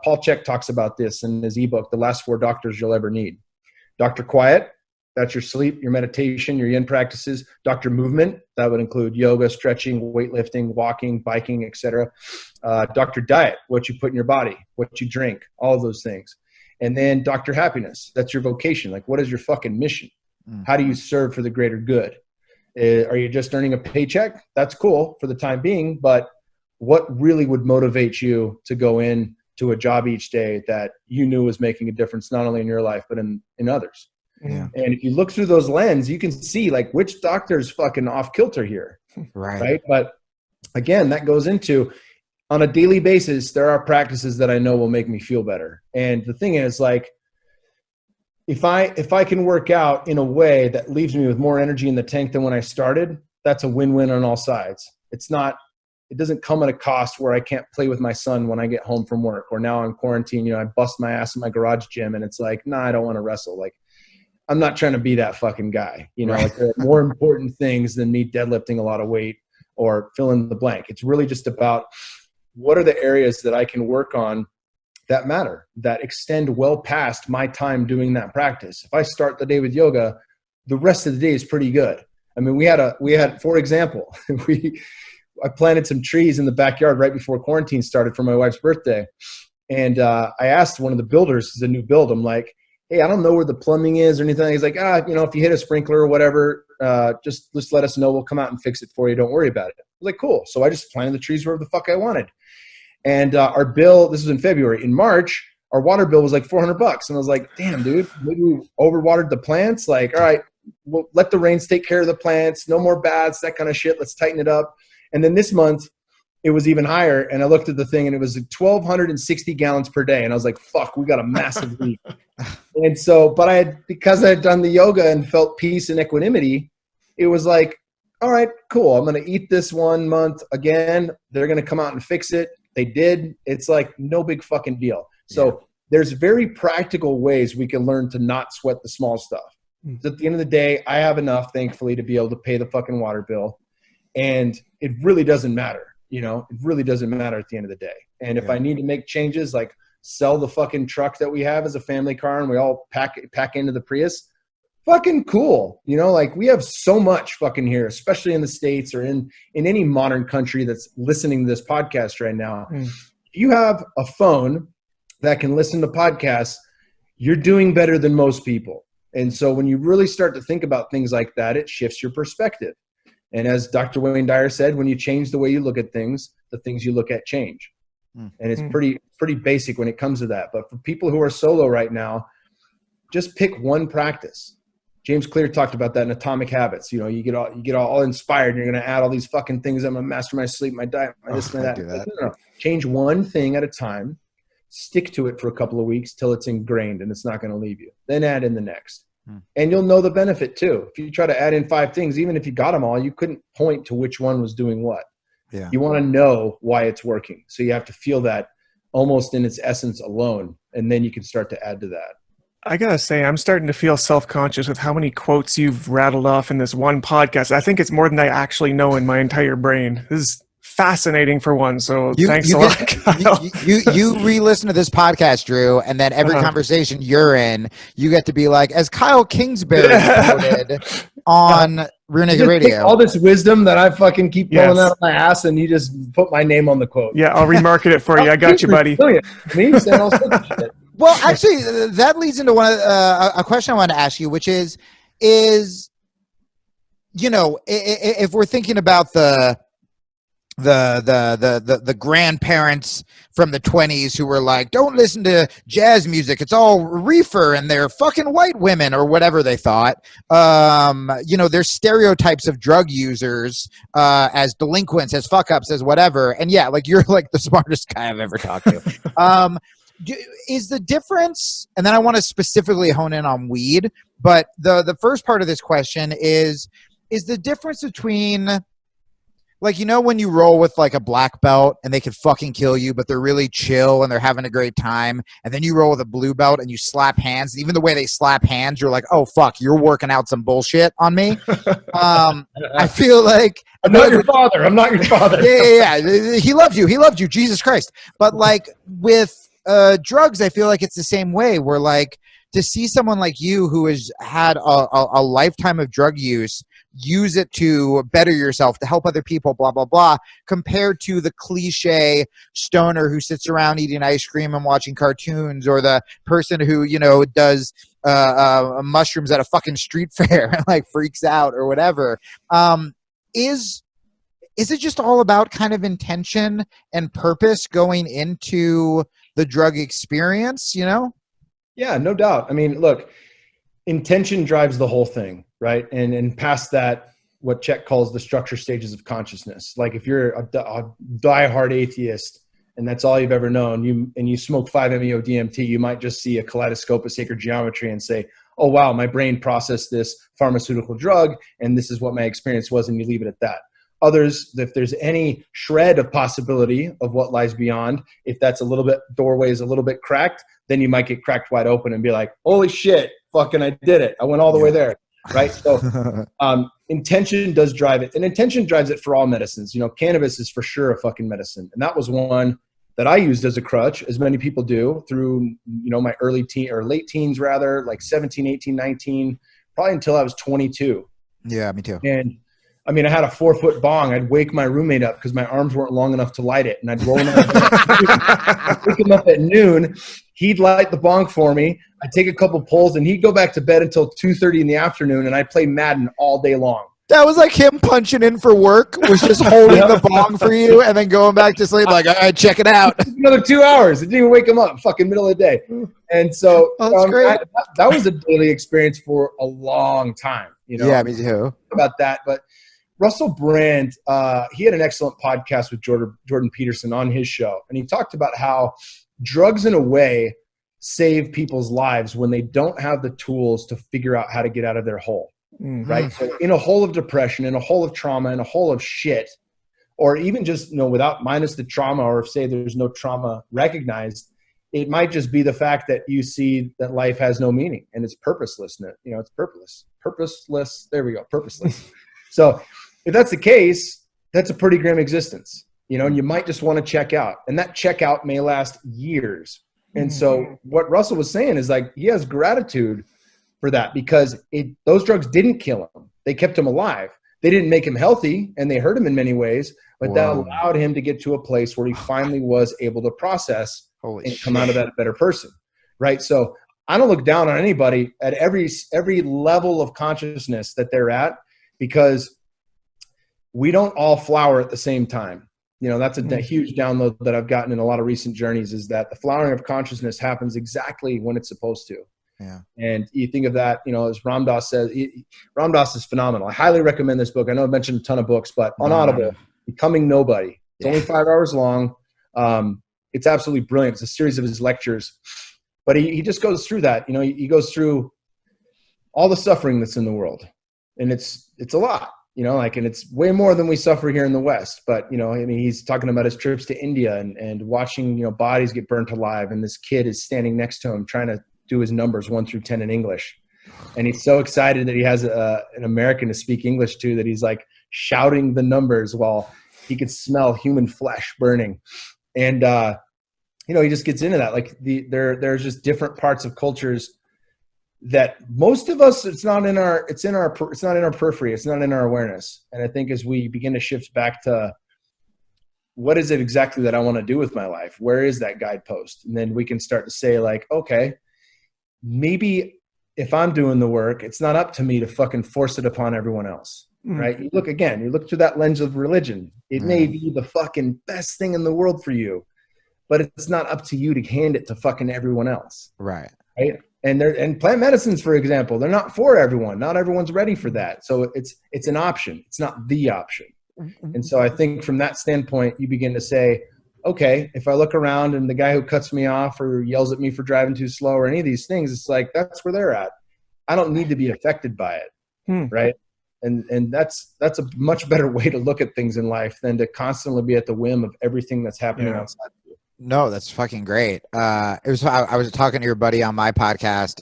Paul Chek talks about this in his ebook, The Last 4 Doctors You'll Ever Need. Dr. Quiet, that's your sleep, your meditation, your yin practices. Dr. Movement, that would include yoga, stretching, weightlifting, walking, biking, etc. Dr. Diet, what you put in your body, what you drink, all of those things. And then Dr. Happiness, that's your vocation. Like, what is your fucking mission? How do you serve for the greater good? Are you just earning a paycheck? That's cool for the time being, but what really would motivate you to go in to a job each day that you knew was making a difference, not only in your life, but in others? Yeah. And if you look through those lenses, you can see like which doctor's fucking off kilter here. Right. But again, that goes into, on a daily basis, there are practices that I know will make me feel better. And the thing is, like, if I can work out in a way that leaves me with more energy in the tank than when I started, that's a win-win on all sides. It doesn't come at a cost where I can't play with my son when I get home from work, or now I'm quarantined, I bust my ass in my garage gym and it's like, nah, I don't want to wrestle. Like, I'm not trying to be that fucking guy. Like, there are more important things than me deadlifting a lot of weight or fill in the blank. It's really just about what are the areas that I can work on that matter, that extend well past my time doing that practice. If I start the day with yoga, the rest of the day is pretty good. I mean, we had, for example, I planted some trees in the backyard right before quarantine started for my wife's birthday. And I asked one of the builders, it's a new build, I'm like, hey, I don't know where the plumbing is or anything. He's like, if you hit a sprinkler or whatever, just let us know. We'll come out and fix it for you. Don't worry about it. I was like, cool. So I just planted the trees wherever the fuck I wanted. And our bill, this was in February. In March, our water bill was like $400. And I was like, damn, dude, maybe we overwatered the plants. Like, all right, we'll let the rains take care of the plants. No more baths, that kind of shit. Let's tighten it up. And then this month, it was even higher. And I looked at the thing and it was 1,260 gallons per day. And I was like, fuck, we got a massive leak. And so, because I had done the yoga and felt peace and equanimity, it was like, all right, cool. I'm going to eat this 1 month again. They're going to come out and fix it. They did. It's like no big fucking deal. So there's very practical ways we can learn to not sweat the small stuff. At the end of the day, I have enough, thankfully, to be able to pay the fucking water bill. And it really doesn't matter. It really doesn't matter at the end of the day. And if I need to make changes, like sell the fucking truck that we have as a family car and we all pack into the Prius, fucking cool. Like, we have so much fucking here, especially in the States or in any modern country that's listening to this podcast right now. If you have a phone that can listen to podcasts, you're doing better than most people. And so when you really start to think about things like that, it shifts your perspective. And as Dr. Wayne Dyer said, when you change the way you look at things, the things you look at change. And it's pretty basic when it comes to that. But for people who are solo right now, just pick one practice. James Clear talked about that in Atomic Habits. You get all inspired and you're going to add all these fucking things. I'm going to master my sleep, my diet, my this and that. No. Change one thing at a time. Stick to it for a couple of weeks till it's ingrained and it's not going to leave you. Then add in the next. And you'll know the benefit too. If you try to add in 5 things, even if you got them all, you couldn't point to which one was doing what. Yeah. You want to know why it's working. So you have to feel that almost in its essence alone. And then you can start to add to that. I got to say, I'm starting to feel self-conscious with how many quotes you've rattled off in this one podcast. I think it's more than I actually know in my entire brain. This is fascinating for one. So thanks a lot, Kyle. You re-listen to this podcast, Drew, and then every conversation you're in, you get to be like, as Kyle Kingsbury quoted on Rear Naked Radio. All this wisdom that I fucking keep pulling out of my ass, and you just put my name on the quote. Yeah, I'll remarket it for you. I got you, buddy. Me saying all sorts of shit. Well, actually, that leads into a question I want to ask you, which is if we're thinking about the grandparents from the 20s who were like, don't listen to jazz music, it's all reefer and they're fucking white women, or whatever they thought. There's stereotypes of drug users as delinquents, as fuck ups, as whatever. And yeah, like, you're like the smartest guy I've ever talked to. Is the difference, and then I want to specifically hone in on weed, but the first part of this question is the difference between Like, you know, when you roll with like a black belt and they could fucking kill you, but they're really chill and they're having a great time. And then you roll with a blue belt and you slap hands. Even the way they slap hands, you're like, oh, fuck, you're working out some bullshit on me. I feel like I'm not your father. I'm not your father. yeah. He loved you. He loved you. Jesus Christ. But like with drugs, I feel like it's the same way, where like to see someone like you who has had a lifetime of drug use it to better yourself, to help other people, blah, blah, blah, compared to the cliche stoner who sits around eating ice cream and watching cartoons, or the person who, you know, does mushrooms at a fucking street fair and like freaks out or whatever. Is it just all about kind of intention and purpose going into the drug experience, you know? Yeah, no doubt. I mean, look, intention drives the whole thing, right? And past that, what Chet calls the structure stages of consciousness. Like if you're a diehard atheist and that's all you've ever known, you smoke 5-MeO DMT, you might just see a kaleidoscope of sacred geometry and say, oh, wow, my brain processed this pharmaceutical drug and this is what my experience was, and you leave it at that. Others, if there's any shred of possibility of what lies beyond, if that's doorway is a little bit cracked, then you might get cracked wide open and be like, holy shit, fucking I did it. I went all the way there, right? So intention does drive it. And intention drives it for all medicines. You know, cannabis is for sure a fucking medicine. And that was one that I used as a crutch, as many people do, through, you know, my late teens rather, like 17, 18, 19, probably until I was 22. Yeah, me too. And I mean, I had a 4-foot bong. I'd wake my roommate up because my arms weren't long enough to light it. And I'd roll him out. I'd wake him up at noon. He'd light the bong for me. I'd take a couple pulls and he'd go back to bed until 2:30 in the afternoon. And I'd play Madden all day long. That was like him punching in for work, was just holding the bong for you and then going back to sleep like, all right, check it out. Another 2 hours. It didn't even wake him up. Fucking middle of the day. And so that's great. That was a daily experience for a long time. You know? Yeah, me too. About that. But Russell Brand, he had an excellent podcast with Jordan Peterson on his show. And he talked about how drugs, in a way, save people's lives when they don't have the tools to figure out how to get out of their hole. Mm-hmm. Right? So in a hole of depression, in a hole of trauma, in a hole of shit, or even just, you know, minus the trauma, or if say there's no trauma recognized, it might just be the fact that you see that life has no meaning and it's purposeless. You know, it's purposeless. There we go. Purposeless. So if that's the case, that's a pretty grim existence, you know, and you might just want to check out, and that checkout may last years. And so what Russell was saying is like, he has gratitude for that because those drugs didn't kill him. They kept him alive. They didn't make him healthy and they hurt him in many ways, but that allowed him to get to a place where he finally was able to process and come out of that a better person. Right. So I don't look down on anybody at every level of consciousness that they're at, because we don't all flower at the same time. You know, that's a huge download that I've gotten in a lot of recent journeys, is that the flowering of consciousness happens exactly when it's supposed to. Yeah. And you think of that, you know, as Ram Dass says, Ram Dass is phenomenal. I highly recommend this book. I know I've mentioned a ton of books, but on Audible, Becoming Nobody. It's only 5 hours long. It's absolutely brilliant. It's a series of his lectures, but he just goes through that. You know, he goes through all the suffering that's in the world, and it's a lot. You know, like, and it's way more than we suffer here in the West. But, you know, I mean, he's talking about his trips to India and watching, you know, bodies get burnt alive. And this kid is standing next to him trying to do his numbers 1 through 10 in English. And he's so excited that he has an American to speak English to, that he's like shouting the numbers while he could smell human flesh burning. And, you know, he just gets into that. Like there's just different parts of cultures that most of us, it's not in our periphery. It's not in our awareness. And I think as we begin to shift back to what is it exactly that I want to do with my life? Where is that guidepost? And then we can start to say like, okay, maybe if I'm doing the work, it's not up to me to fucking force it upon everyone else. Right? You look through that lens of religion. It may be the fucking best thing in the world for you, but it's not up to you to hand it to fucking everyone else. Right. And plant medicines, for example, they're not for everyone. Not everyone's ready for that. So it's an option. It's not the option. And so I think from that standpoint, you begin to say, okay, if I look around and the guy who cuts me off or yells at me for driving too slow or any of these things, it's like, that's where they're at. I don't need to be affected by it. Right. And that's a much better way to look at things in life than to constantly be at the whim of everything that's happening outside of you. No, that's fucking great. I was talking to your buddy on my podcast,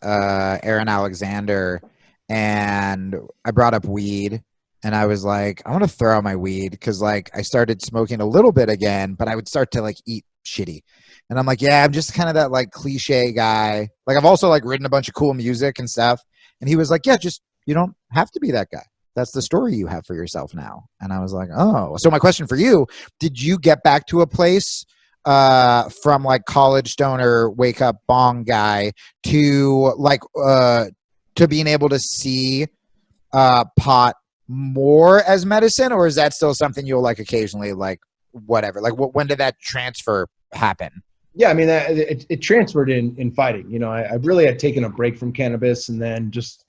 Aaron Alexander, and I brought up weed, and I was like, I want to throw out my weed because like I started smoking a little bit again, but I would start to like eat shitty. And I'm like, yeah, I'm just kind of that like cliche guy. Like I've also like written a bunch of cool music and stuff. And he was like, yeah, just, you don't have to be that guy. That's the story you have for yourself now. And I was like, oh, so my question for you, did you get back to a place from like college stoner, wake up bong guy to like, to being able to see pot more as medicine, or is that still something you'll like occasionally like whatever? Like when did that transfer happen? Yeah, I mean, it transferred in fighting. You know, I really had taken a break from cannabis, and then just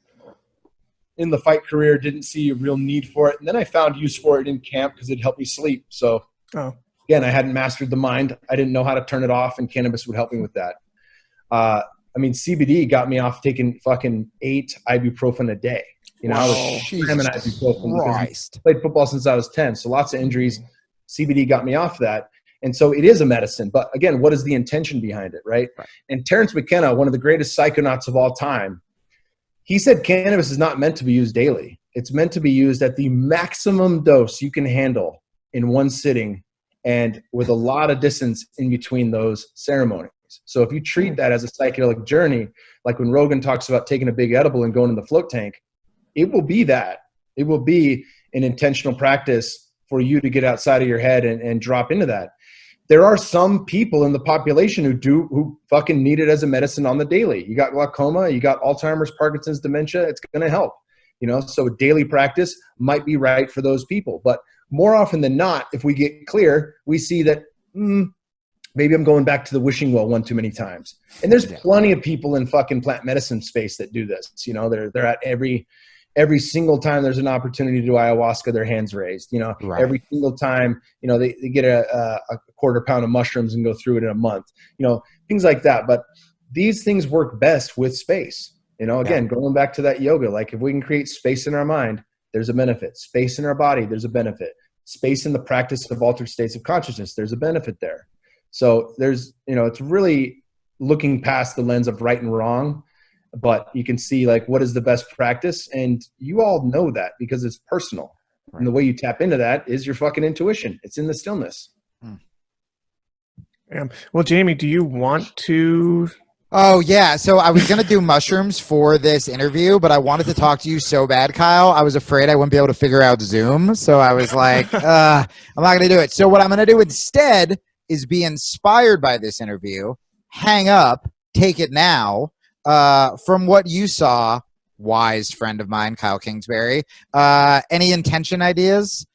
in the fight career, didn't see a real need for it. And then I found use for it in camp because it helped me sleep. So again, I hadn't mastered the mind. I didn't know how to turn it off, and cannabis would help me with that. I mean, CBD got me off taking fucking 8 ibuprofen a day. You know, I was slamming ibuprofen because I played football since I was 10. So lots of injuries. CBD got me off that. And so it is a medicine. But again, what is the intention behind it, right? And Terrence McKenna, one of the greatest psychonauts of all time, he said cannabis is not meant to be used daily. It's meant to be used at the maximum dose you can handle in one sitting and with a lot of distance in between those ceremonies. So if you treat that as a psychedelic journey, like when Rogan talks about taking a big edible and going in the float tank, it will be that. It will be an intentional practice for you to get outside of your head and drop into that. There are some people in the population who fucking need it as a medicine on the daily. You got glaucoma, you got Alzheimer's, Parkinson's, dementia. It's going to help, you know, so daily practice might be right for those people. But more often than not, if we get clear, we see that maybe I'm going back to the wishing well one too many times. And there's plenty of people in fucking plant medicine space that do this. You know, they're at every single time there's an opportunity to do ayahuasca, their hands raised, you know, every single time, you know, they get a quarter pound of mushrooms and go through it in a month, you know, things like that. But these things work best with space, you know, again, going back to that yoga, like if we can create space in our mind, there's a benefit. Space in our body, there's a benefit. Space in the practice of altered states of consciousness, there's a benefit there. So there's, you know, it's really looking past the lens of right and wrong, but you can see like what is the best practice, and you all know that because it's personal. And the way you tap into that is your fucking intuition. It's in the stillness. Well, Jamie, do you want to? Oh yeah. So I was going to do mushrooms for this interview, but I wanted to talk to you so bad, Kyle. I was afraid I wouldn't be able to figure out Zoom. So I was like, I'm not going to do it. So what I'm going to do instead is be inspired by this interview, hang up, take it now. From what you saw, wise friend of mine, Kyle Kingsbury, any intention ideas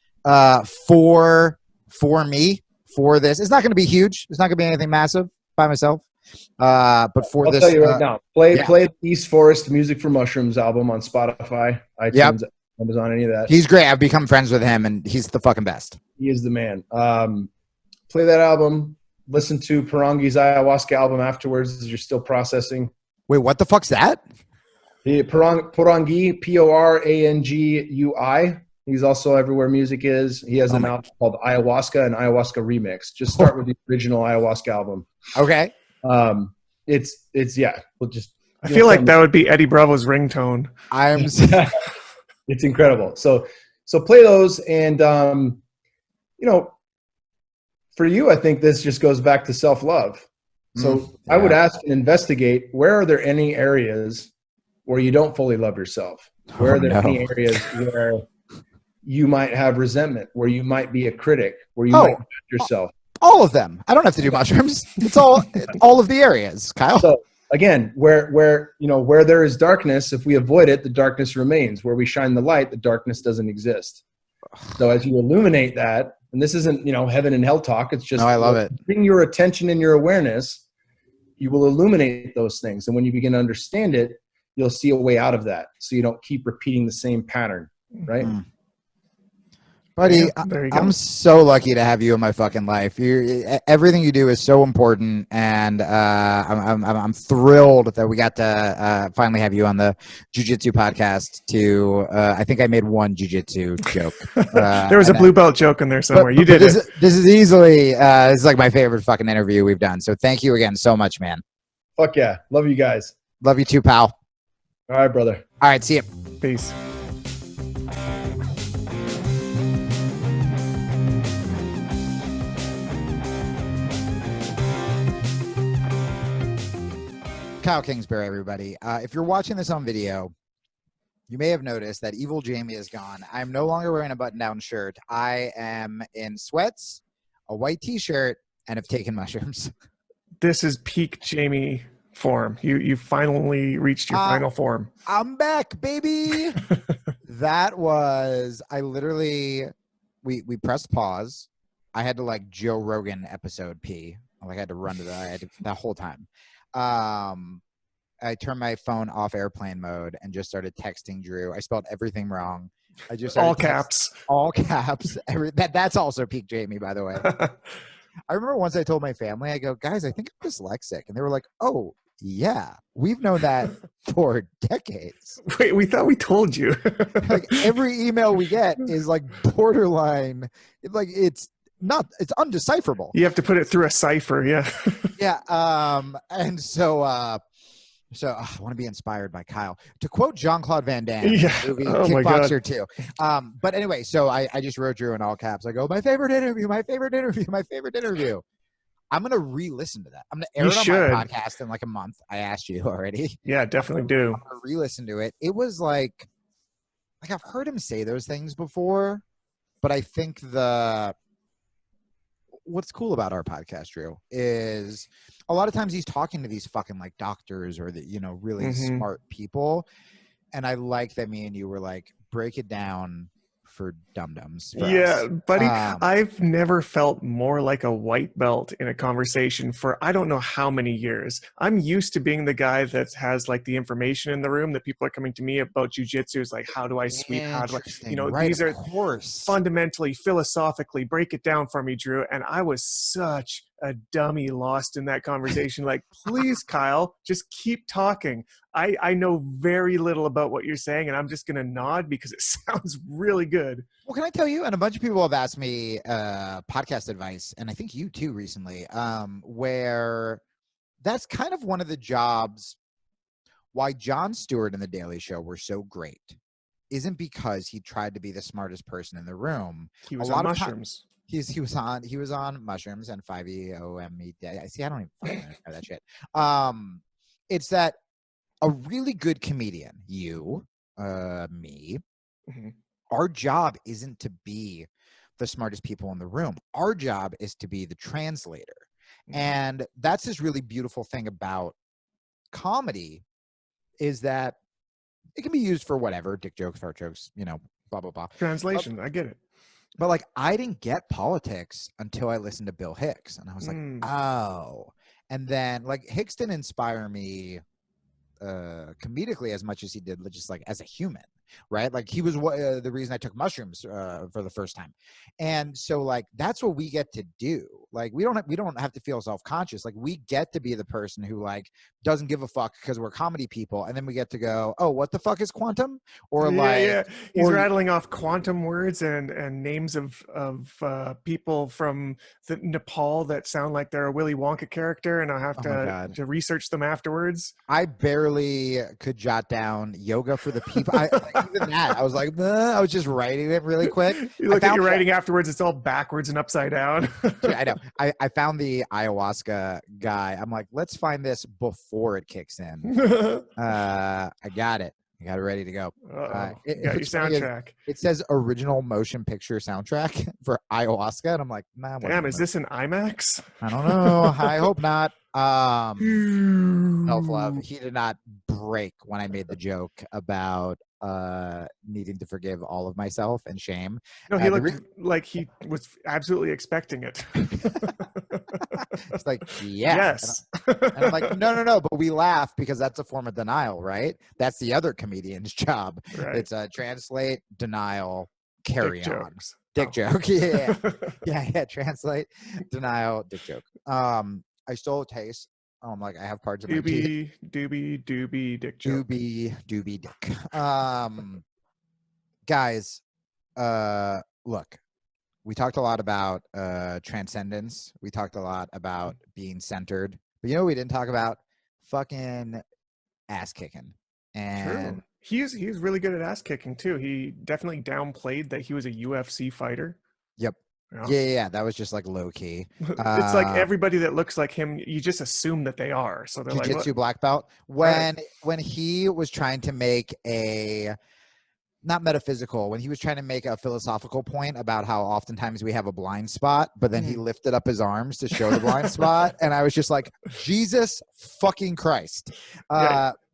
for me for this? It's not going to be huge. It's not going to be anything massive by myself. But for this, I'll tell you right now, play the East Forest Music for Mushrooms album on Spotify, iTunes, Amazon, any of that. He's great. I've become friends with him, and he's the fucking best. He is the man. Play that album. Listen to Parangi's ayahuasca album afterwards as you're still processing. Wait, what the fuck's that? Porangui, Porangui. He's also everywhere music is. He has an album called Ayahuasca and Ayahuasca Remix. Just start with the original ayahuasca album. Okay. It's we'll just. I feel like that would be Eddie Bravo's ringtone. It's incredible. So play those, and you know, for you, I think this just goes back to self-love. So I would ask and investigate, where are there any areas where you don't fully love yourself? Where are there any areas where you might have resentment, where you might be a critic, where you might judge yourself? All of them. I don't have to do mushrooms. It's all of the areas, Kyle. So again, where you know, where there is darkness, if we avoid it, the darkness remains. Where we shine the light, the darkness doesn't exist. So as you illuminate that, and this isn't, you know, heaven and hell talk, it's just I love it. Bring your attention and your awareness, you will illuminate those things. And when you begin to understand it, you'll see a way out of that. So you don't keep repeating the same pattern, right? Buddy, Yeah, there you go. I'm so lucky to have you in my fucking life. Everything you do is so important, and I'm thrilled that we got to finally have you on the Jiu-Jitsu podcast. I think I made one Jiu-Jitsu joke. There was a blue belt joke in there somewhere. You did it. This is easily this is like my favorite fucking interview we've done. So thank you again so much, man. Fuck yeah. Love you guys. Love you too, pal. All right, brother. All right, see you. Peace. Kyle Kingsbury, everybody. If you're watching this on video, you may have noticed that evil Jamie is gone. I'm no longer wearing a button-down shirt. I am in sweats, a white t-shirt, and have taken mushrooms. This is peak Jamie form. You finally reached your final form. I'm back, baby. That was, we pressed pause. I had to like Joe Rogan episode pee. I had to run to that whole time. I turned my phone off airplane mode and just started texting Drew. I spelled everything wrong. I just all caps. That's also peak Jamie, by the way. I remember once I told my family, I go, guys, I think I'm dyslexic. And they were like, oh, yeah, we've known that for decades. Wait, we thought we told you. Like every email we get is like borderline. It's undecipherable. You have to put it through a cipher. Yeah. Yeah. And so I want to be inspired by Kyle. To quote Jean-Claude Van Damme, movie Kickboxer 2. But anyway, so I just wrote Drew in all caps. I go, my favorite interview. I'm going to re-listen to that. I'm going to air it on my podcast in like a month. I asked you already. Yeah, definitely do. I'm going to re-listen to it. It was like I've heard him say those things before, but I think what's cool about our podcast, Drew, is a lot of times he's talking to these fucking like doctors or really smart people. And I like that me and you were like, break it down for dum-dums. Yeah, buddy, I've never felt more like a white belt in a conversation for I don't know how many years. I'm used to being the guy that has like the information in the room that people are coming to me about jiu-jitsu is like, how do I sweep? How do I, these are fundamentally, philosophically, break it down for me, Drew. And I was such a dummy lost in that conversation. Like, please, Kyle, just keep talking. I know very little about what you're saying, and I'm just going to nod because it sounds really good. Well, can I tell you, and a bunch of people have asked me podcast advice, and I think you too recently, where that's kind of one of the jobs why Jon Stewart and The Daily Show were so great isn't because he tried to be the smartest person in the room. He was on mushrooms. He was on mushrooms and 5-EOME. See, I don't even fucking know that shit. It's that a really good comedian, you, me, our job isn't to be the smartest people in the room. Our job is to be the translator. And that's this really beautiful thing about comedy is that it can be used for whatever, dick jokes, fart jokes, blah, blah, blah. Translation, I get it. But like, I didn't get politics until I listened to Bill Hicks. And I was like, oh. And then like Hicks didn't inspire me comedically as much as he did just like as a human, right? Like he was the reason I took mushrooms for the first time. And so like that's what we get to do. Like we don't have to feel self-conscious. Like we get to be the person who like doesn't give a fuck because we're comedy people, and then we get to go, oh, what the fuck is quantum? Or he's rattling off quantum words and names of people from Nepal that sound like they're a Willy Wonka character, and I have to research them afterwards. I barely could jot down yoga for the people. Even that, I was like, I was just writing it really quick. You look at your writing afterwards; it's all backwards and upside down. I know. I found the ayahuasca guy. I'm like, let's find this before it kicks in. I got it. I got it ready to go. Got your soundtrack. It says original motion picture soundtrack for ayahuasca, and I'm like, nah. Damn, is this an IMAX? I don't know. I hope not. Self-love. He did not break when I made the joke about needing to forgive all of myself and shame. No, he looked like he was absolutely expecting it. It's like, yeah. Yes. And I'm like, no, but we laugh because that's a form of denial, right? That's the other comedian's job. Right. It's translate, denial, carry on. Jokes. Dick joke. Yeah. Translate, denial, dick joke. I still taste. Like I have parts of my teeth. Doobie, dick joke. Doobie, dick. Guys, look, we talked a lot about transcendence. We talked a lot about being centered. But you know what we didn't talk about? Fucking ass kicking. And True. He's really good at ass kicking too. He definitely downplayed that he was a UFC fighter. Yep. Yeah. Yeah. That was just like low key. It's like everybody that looks like him, you just assume that they are. So they're Jiu-jitsu like, black belt. When he was trying to make not metaphysical, when he was trying to make a philosophical point about how oftentimes we have a blind spot, but then he lifted up his arms to show the blind spot. And I was just like, Jesus fucking Christ.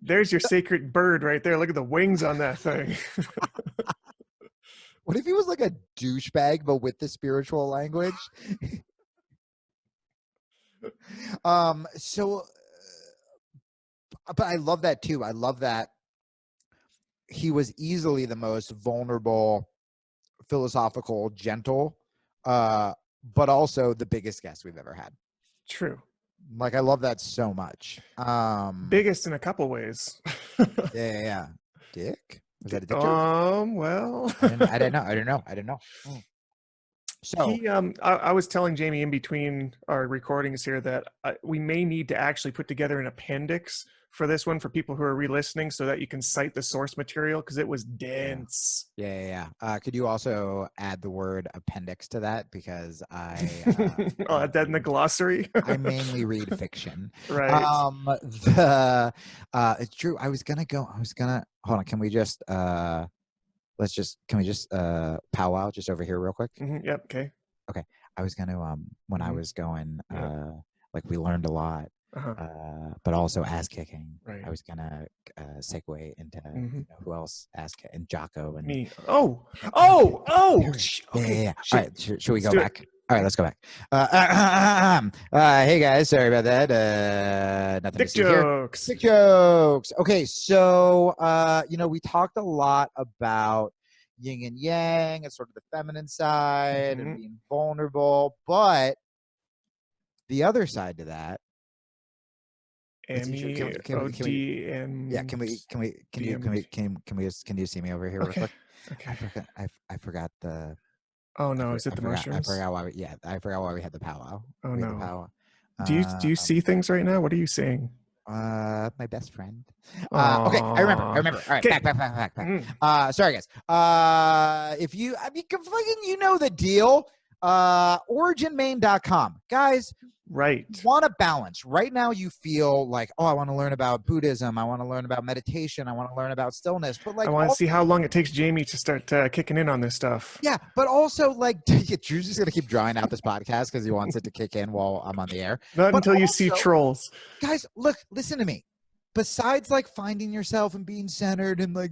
There's your sacred bird right there. Look at the wings on that thing. What if he was like a douchebag, but with the spiritual language? But I love that too. I love that he was easily the most vulnerable, philosophical, gentle, but also the biggest guest we've ever had. True. Like, I love that so much. Biggest in a couple ways. Yeah. Dick? Was that a dick joke? Well, I didn't know. So I was telling Jamie in between our recordings here that we may need to actually put together an appendix for this one for people who are re-listening so that you can cite the source material because it was dense. Yeah. Could you also add the word appendix to that? Because I I'll add that in the glossary. I mainly read fiction. Right. It's true. I was gonna hold on. Can we just powwow just over here real quick? Yep. Okay. I was gonna when I was going like we learned a lot. But also ass kicking. Right. I was gonna segue into you know, who else ass kick and Jocko and me. Yeah. All right, should we go back? All right, let's go back. Hey guys, sorry about that. Nothing Dick to see here. jokes. Dick jokes. Okay, so we talked a lot about yin and yang and sort of the feminine side and being vulnerable, but the other side to that. Can you see me over here real quick? Okay. I forgot the. Oh no! Is it the mushrooms? I forgot why we had the powwow. Oh no! Do you see things right now? What are you seeing? My best friend. Okay, I remember. All right, back. Sorry guys. If you know the deal. OriginMain.com, guys. Right. Want a balance. Right now you feel like, I want to learn about Buddhism. I want to learn about meditation. I want to learn about stillness. But like, I want to see how long it takes Jamie to start kicking in on this stuff. Yeah, but also like, Drew's just going to keep drawing out this podcast because he wants it to kick in while I'm on the air. Not until you see trolls. Guys, look, listen to me. Besides like finding yourself and being centered and like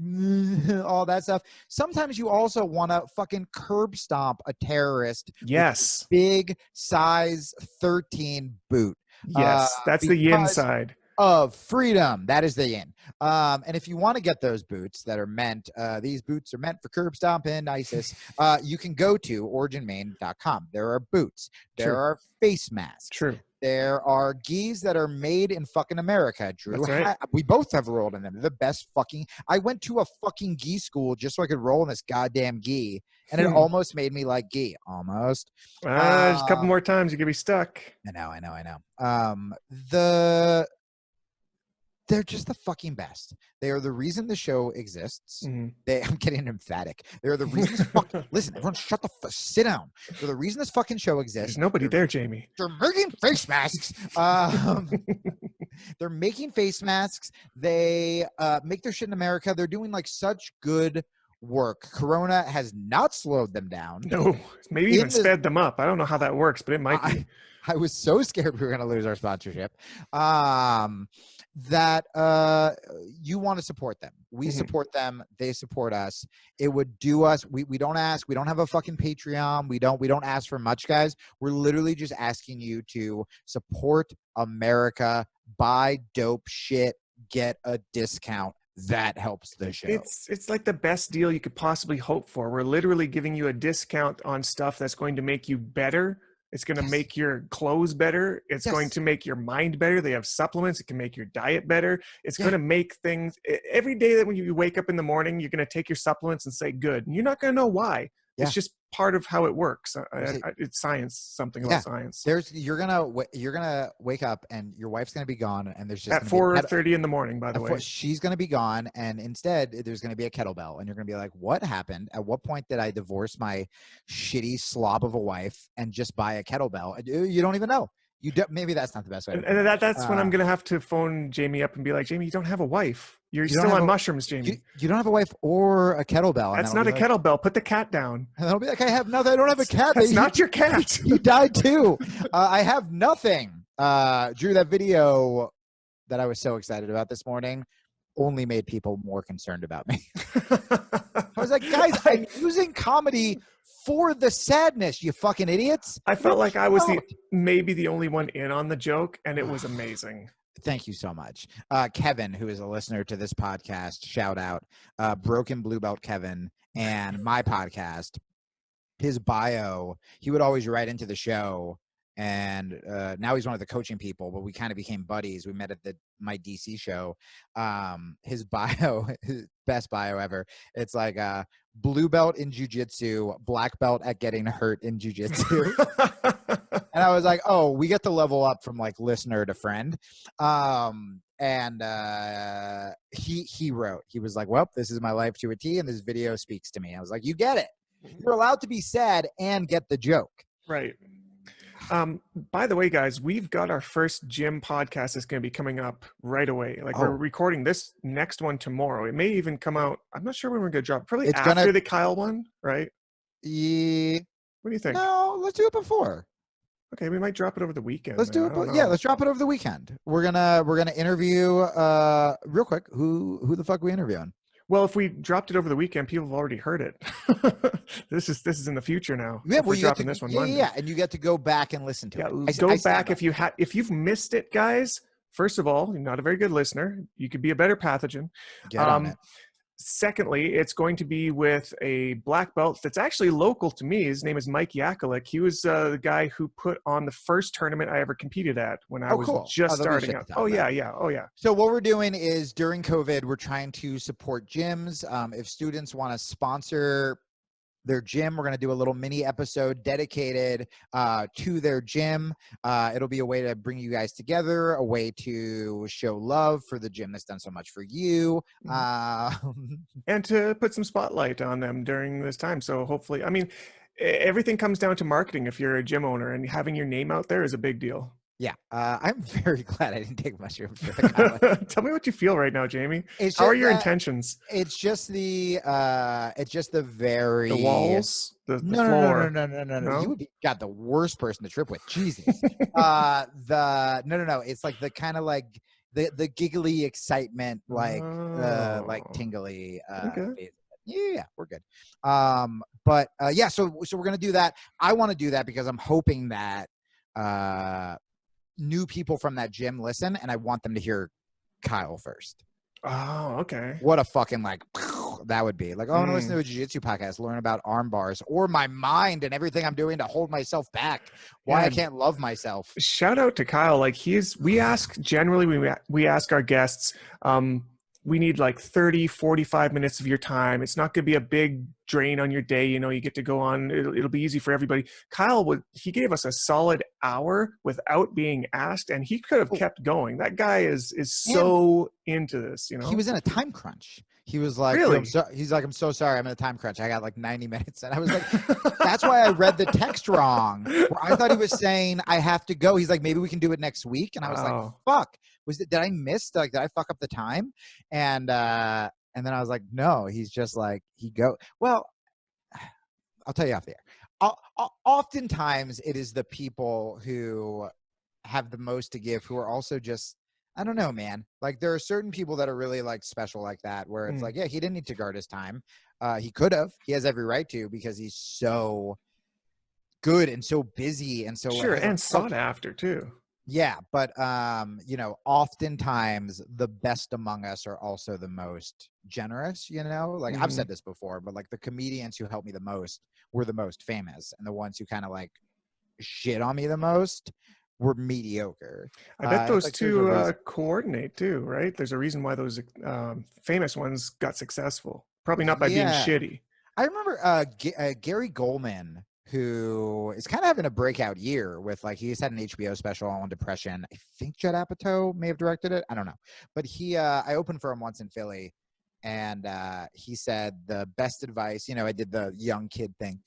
all that stuff, sometimes you also want to fucking curb stomp a terrorist. Yes. Big size 13 boot. Yes, that's the yin side of freedom. That is the yin. And if you want to get those boots that are meant, these boots are meant for curb stomping ISIS. You can go to originmain.com. There are boots. There are face masks. True. There are gis that are made in fucking America, Drew. That's right. We both have rolled in them. They're the best fucking. I went to a fucking gi school just so I could roll in this goddamn gi, and it almost made me like gi. Almost. Just a couple more times, you're gonna be stuck. I know. They're just the fucking best. They are the reason the show exists. I'm getting emphatic. They're the reason listen, everyone shut the sit down. They're the reason this fucking show exists. There's nobody there, Jamie. They're making face masks. They're making face masks. They make their shit in America. They're doing like such good work. Corona has not slowed them down. No, maybe even sped them up. I don't know how that works, but it might be. I was so scared we were going to lose our sponsorship. That you want to support them. We support them. They support us. It would do us. We don't ask. We don't have a fucking Patreon. We don't ask for much, guys. We're literally just asking you to support America, buy dope shit, get a discount. that helps the show. It's like the best deal you could possibly hope for. We're literally giving you a discount on stuff that's going to make you better. It's going to make your clothes better. It's going to make your mind better. They have supplements. It can make your diet better. It's going to make things every day that when you wake up in the morning, you're going to take your supplements and say, good. And you're not going to know why. It's just part of how it works. It's science, something about science. You're gonna wake up and your wife's gonna be gone, and there's just at 4:30 in the morning. By the way, she's gonna be gone, and instead there's gonna be a kettlebell, and you're gonna be like, "What happened? At what point did I divorce my shitty slob of a wife and just buy a kettlebell?" You don't even know. Maybe that's not the best way. And that's when I'm gonna have to phone Jamie up and be like, "Jamie, you don't have a wife. You're still on mushrooms, Jamie. You don't have a wife or a kettlebell." That's not a kettlebell. Put the cat down. And I'll be like, "I have nothing. I don't have a cat. That's not your cat. He died too. I have nothing." Drew, that video that I was so excited about this morning only made people more concerned about me. I was like, guys, I'm using comedy for the sadness, you fucking idiots. I felt like I was maybe the only one in on the joke, and it was amazing. Thank you so much. Kevin, who is a listener to this podcast, shout out, Broken Blue Belt Kevin, and my podcast, his bio, he would always write into the show, and now he's one of the coaching people, but we kind of became buddies. We met at my DC show. His bio, his best bio ever. It's like blue belt in jiu-jitsu, black belt at getting hurt in jiu-jitsu. And I was like, oh, we get to level up from like listener to friend. He wrote, he was like, well, this is my life to a T, and this video speaks to me. I was like, you get it. You're allowed to be sad and get the joke. Right. By the way, guys, we've got our first gym podcast that's going to be coming up right away. Like we're recording this next one tomorrow. It may even come out. I'm not sure when we're going to drop it. Probably after the Kyle one, right? Yeah. What do you think? No, let's do it before. Okay, we might drop it over the weekend. Let's do it. Yeah, let's drop it over the weekend. We're gonna interview real quick. Who the fuck are we interviewing? Well, if we dropped it over the weekend, people have already heard it. This is in the future now. Yeah, we're dropping this one Monday. Yeah, and you get to go back and listen to it. Go back if you've missed it, guys. First of all, you're not a very good listener. You could be a better pathogen. Get on it. Secondly, it's going to be with a black belt that's actually local to me. His name is Mike Yakulik. He was the guy who put on the first tournament I ever competed at when I was just starting out. Oh yeah. So what we're doing is during COVID, we're trying to support gyms. If students want to sponsor their gym, we're going to do a little mini episode dedicated to their gym. It'll be a way to bring you guys together, a way to show love for the gym that's done so much for you. And to put some spotlight on them during this time. So hopefully, I mean, everything comes down to marketing if you're a gym owner, and having your name out there is a big deal. Yeah, I'm very glad I didn't take mushrooms for the comment. Tell me what you feel right now, Jamie. How are your intentions? It's just the very the walls, the floor. No? You would be the worst person to trip with. Jesus. No. It's like the kind of like the giggly excitement, like tingly. Okay. Yeah, we're good. So we're gonna do that. I want to do that because I'm hoping that new people from that gym listen, and I want them to hear Kyle first. Oh, okay. What a fucking that would be. Like, I want to listen to a jiu-jitsu podcast, learn about arm bars or my mind and everything I'm doing to hold myself back. Why I can't love myself. Shout out to Kyle. Like we ask our guests, we need like 30, 45 minutes of your time. It's not going to be a big drain on your day. You know, you get to go on. It'll be easy for everybody. Kyle, he gave us a solid hour without being asked, and he could have kept going. That guy is so into this, you know. He was in a time crunch. He was like, really? I'm so sorry. I'm in a time crunch. I got like 90 minutes. And I was like, that's why I read the text wrong. I thought he was saying I have to go. He's like, maybe we can do it next week. And I was like, fuck. Did I miss? Like, did I fuck up the time? And then I was like, no. He's just like, well, I'll tell you off the air. Oftentimes it is the people who have the most to give who are also just, I don't know, man. Like, there are certain people that are really like special like that, where it's like, yeah, he didn't need to guard his time. He could have. He has every right to, because he's so good and so busy and so and sought after too. Yeah, but oftentimes the best among us are also the most generous, like I've said this before, but like the comedians who helped me the most were the most famous, and the ones who kind of like shit on me the most were mediocre. I bet those like two coordinate too, right? There's a reason why those famous ones got successful. Probably not by being shitty. I remember Gary Goldman, who is kind of having a breakout year with like he's had an HBO special on depression. I think Judd Apatow may have directed it. I don't know, but I opened for him once in Philly, and he said the best advice. I did the young kid thing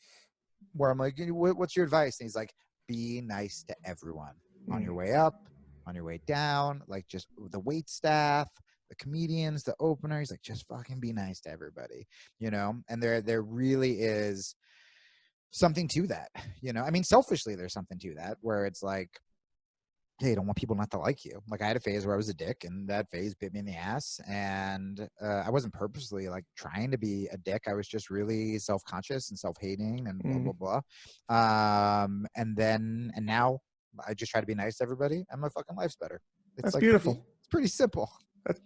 where I'm like, "What's your advice?" And he's like, "Be nice to everyone on your way up, on your way down, like just the wait staff." The comedians, the opener, he's like, just fucking be nice to everybody, and there really is something to that, I mean, selfishly, there's something to that where it's like, hey, you don't want people not to like you. Like I had a phase where I was a dick, and that phase bit me in the ass, and I wasn't purposely like trying to be a dick. I was just really self-conscious and self-hating and blah, blah, blah. And now I just try to be nice to everybody, and my fucking life's better. That's like beautiful. It's pretty simple.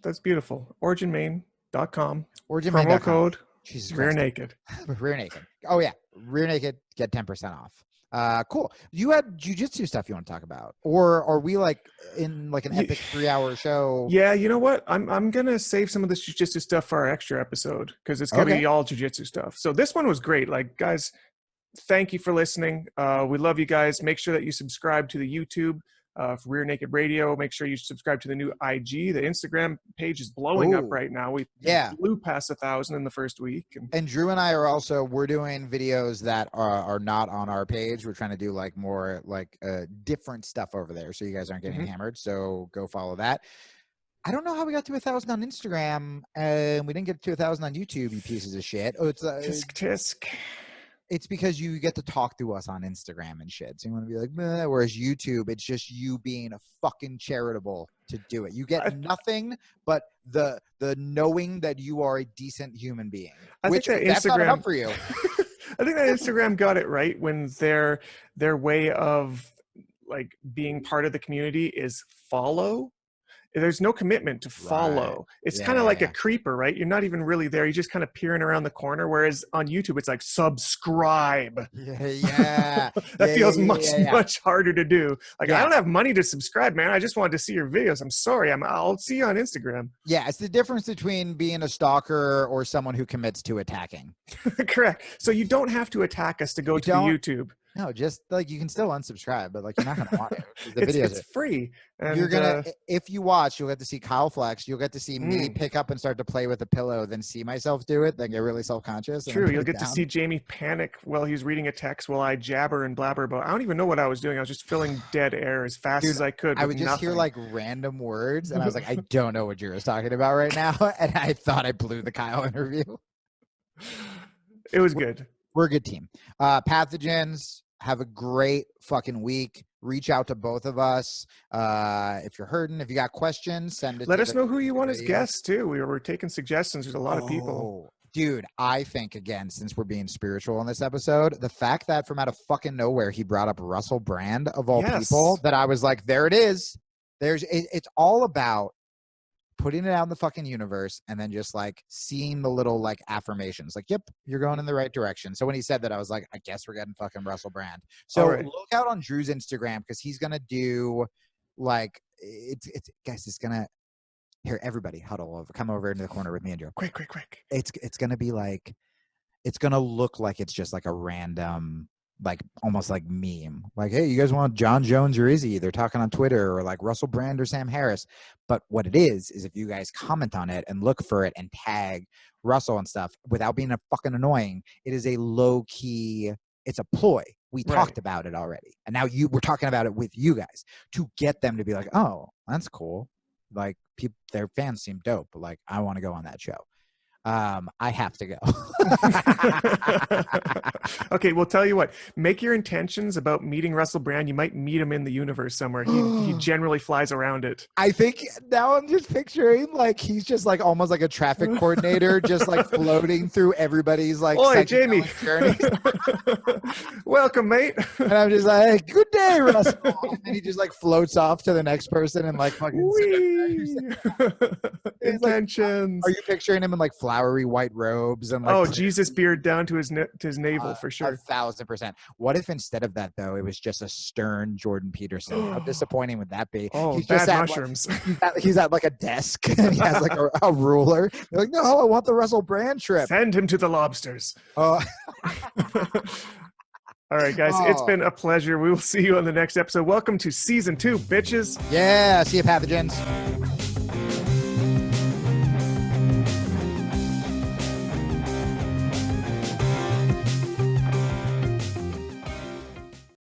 That's beautiful. OriginMain.com. OriginMain.com. Promo code Jesus Rear Christ. Naked. Rear Naked. Oh yeah, Rear Naked. Get 10% off. Cool. You had jujitsu stuff you want to talk about, or are we like in like an epic 3-hour show? Yeah, you know what? I'm gonna save some of this jujitsu stuff for our extra episode because it's gonna be all jujitsu stuff. So this one was great. Like, guys, thank you for listening. We love you guys. Make sure that you subscribe to the YouTube for Rear Naked Radio. Make sure you subscribe to the new IG. The Instagram page is blowing up right now. We blew past 1,000 in the first week. And Drew and I are we're doing videos that are not on our page. We're trying to do like more like different stuff over there, so you guys aren't getting hammered. So go follow that. I don't know how we got to 1,000 on Instagram and we didn't get to 1,000 on YouTube, you pieces of shit. Oh, it's tisk. It's because you get to talk to us on Instagram and shit. So you want to be like, meh. Whereas YouTube, it's just you being a fucking charitable to do it. You get nothing but the knowing that you are a decent human being. I think that that's not enough for you. I think that Instagram got it right when their way of like being part of the community is follow. There's no commitment to follow. Right. It's kind of like a creeper, right? You're not even really there. You're just kind of peering around the corner. Whereas on YouTube, it's like subscribe. Yeah. That feels much harder to do. Like, I don't have money to subscribe, man. I just wanted to see your videos. I'm sorry. I'll see you on Instagram. Yeah. It's the difference between being a stalker or someone who commits to attacking. Correct. So you don't have to attack us to go to the YouTube. No, just like you can still unsubscribe, but like you're not gonna want it. It's free. And you're gonna if you watch, you'll get to see Kyle flex. You'll get to see me pick up and start to play with a pillow, then see myself do it, then get really self-conscious. True. You'll get to see Jamie panic while he's reading a text while I jabber and blabber about. I don't even know what I was doing. I was just filling dead air as fast as I could. I would just hear like random words, and I was like, I don't know what you're talking about right now, and I thought I blew the Kyle interview. It was good. We're a good team. Pathogens. Have a great fucking week. Reach out to both of us. If you're hurting, if you got questions, send it. Let us know who you want as guests too. We're taking suggestions. There's a lot of people. Dude, I think again, since we're being spiritual in this episode, the fact that from out of fucking nowhere he brought up Russell Brand of all people, that I was like, there it is. It's all about putting it out in the fucking universe and then just like seeing the little like affirmations like, yep, you're going in the right direction. So when he said that, I was like, I guess we're getting fucking Russell Brand. So look out on Drew's Instagram because he's going to do like, it's guys, it's going to, here, everybody huddle over, come over into the corner with me and Drew. Quick. It's going to be like, it's going to look like it's just like a random, like almost like meme, like, hey, you guys want John Jones or Izzy? They're talking on Twitter, or like Russell Brand or Sam Harris. But what it is if you guys comment on it and look for it and tag Russell and stuff without being a fucking annoying, it is a low key, it's a ploy. We talked about it already, and now we're talking about it with you guys to get them to be like, oh, that's cool. Like their fans seem dope, but like I want to go on that show. I have to go. Okay, well, tell you what. Make your intentions about meeting Russell Brand. You might meet him in the universe somewhere. He generally flies around it. I think now I'm just picturing like he's just like almost like a traffic coordinator, just like floating through everybody's like Oi, Jamie. journey. Welcome, mate. And I'm just like, good day, Russell. And then he just like floats off to the next person and like fucking. Intentions. Like, are you picturing him in like flowery white robes and like? Oh, Jesus beard down to his navel for sure. 1,000%. What if instead of that though, it was just a stern Jordan Peterson? How disappointing would that be? Oh, he's bad just at, mushrooms. like, he's at like a desk and he has like a ruler. You're like, no, I want the Russell Brand trip. Send him to the lobsters. Oh. All right, guys, it's been a pleasure. We will see you on the next episode. Welcome to season 2, bitches. Yeah, see you, pathogens.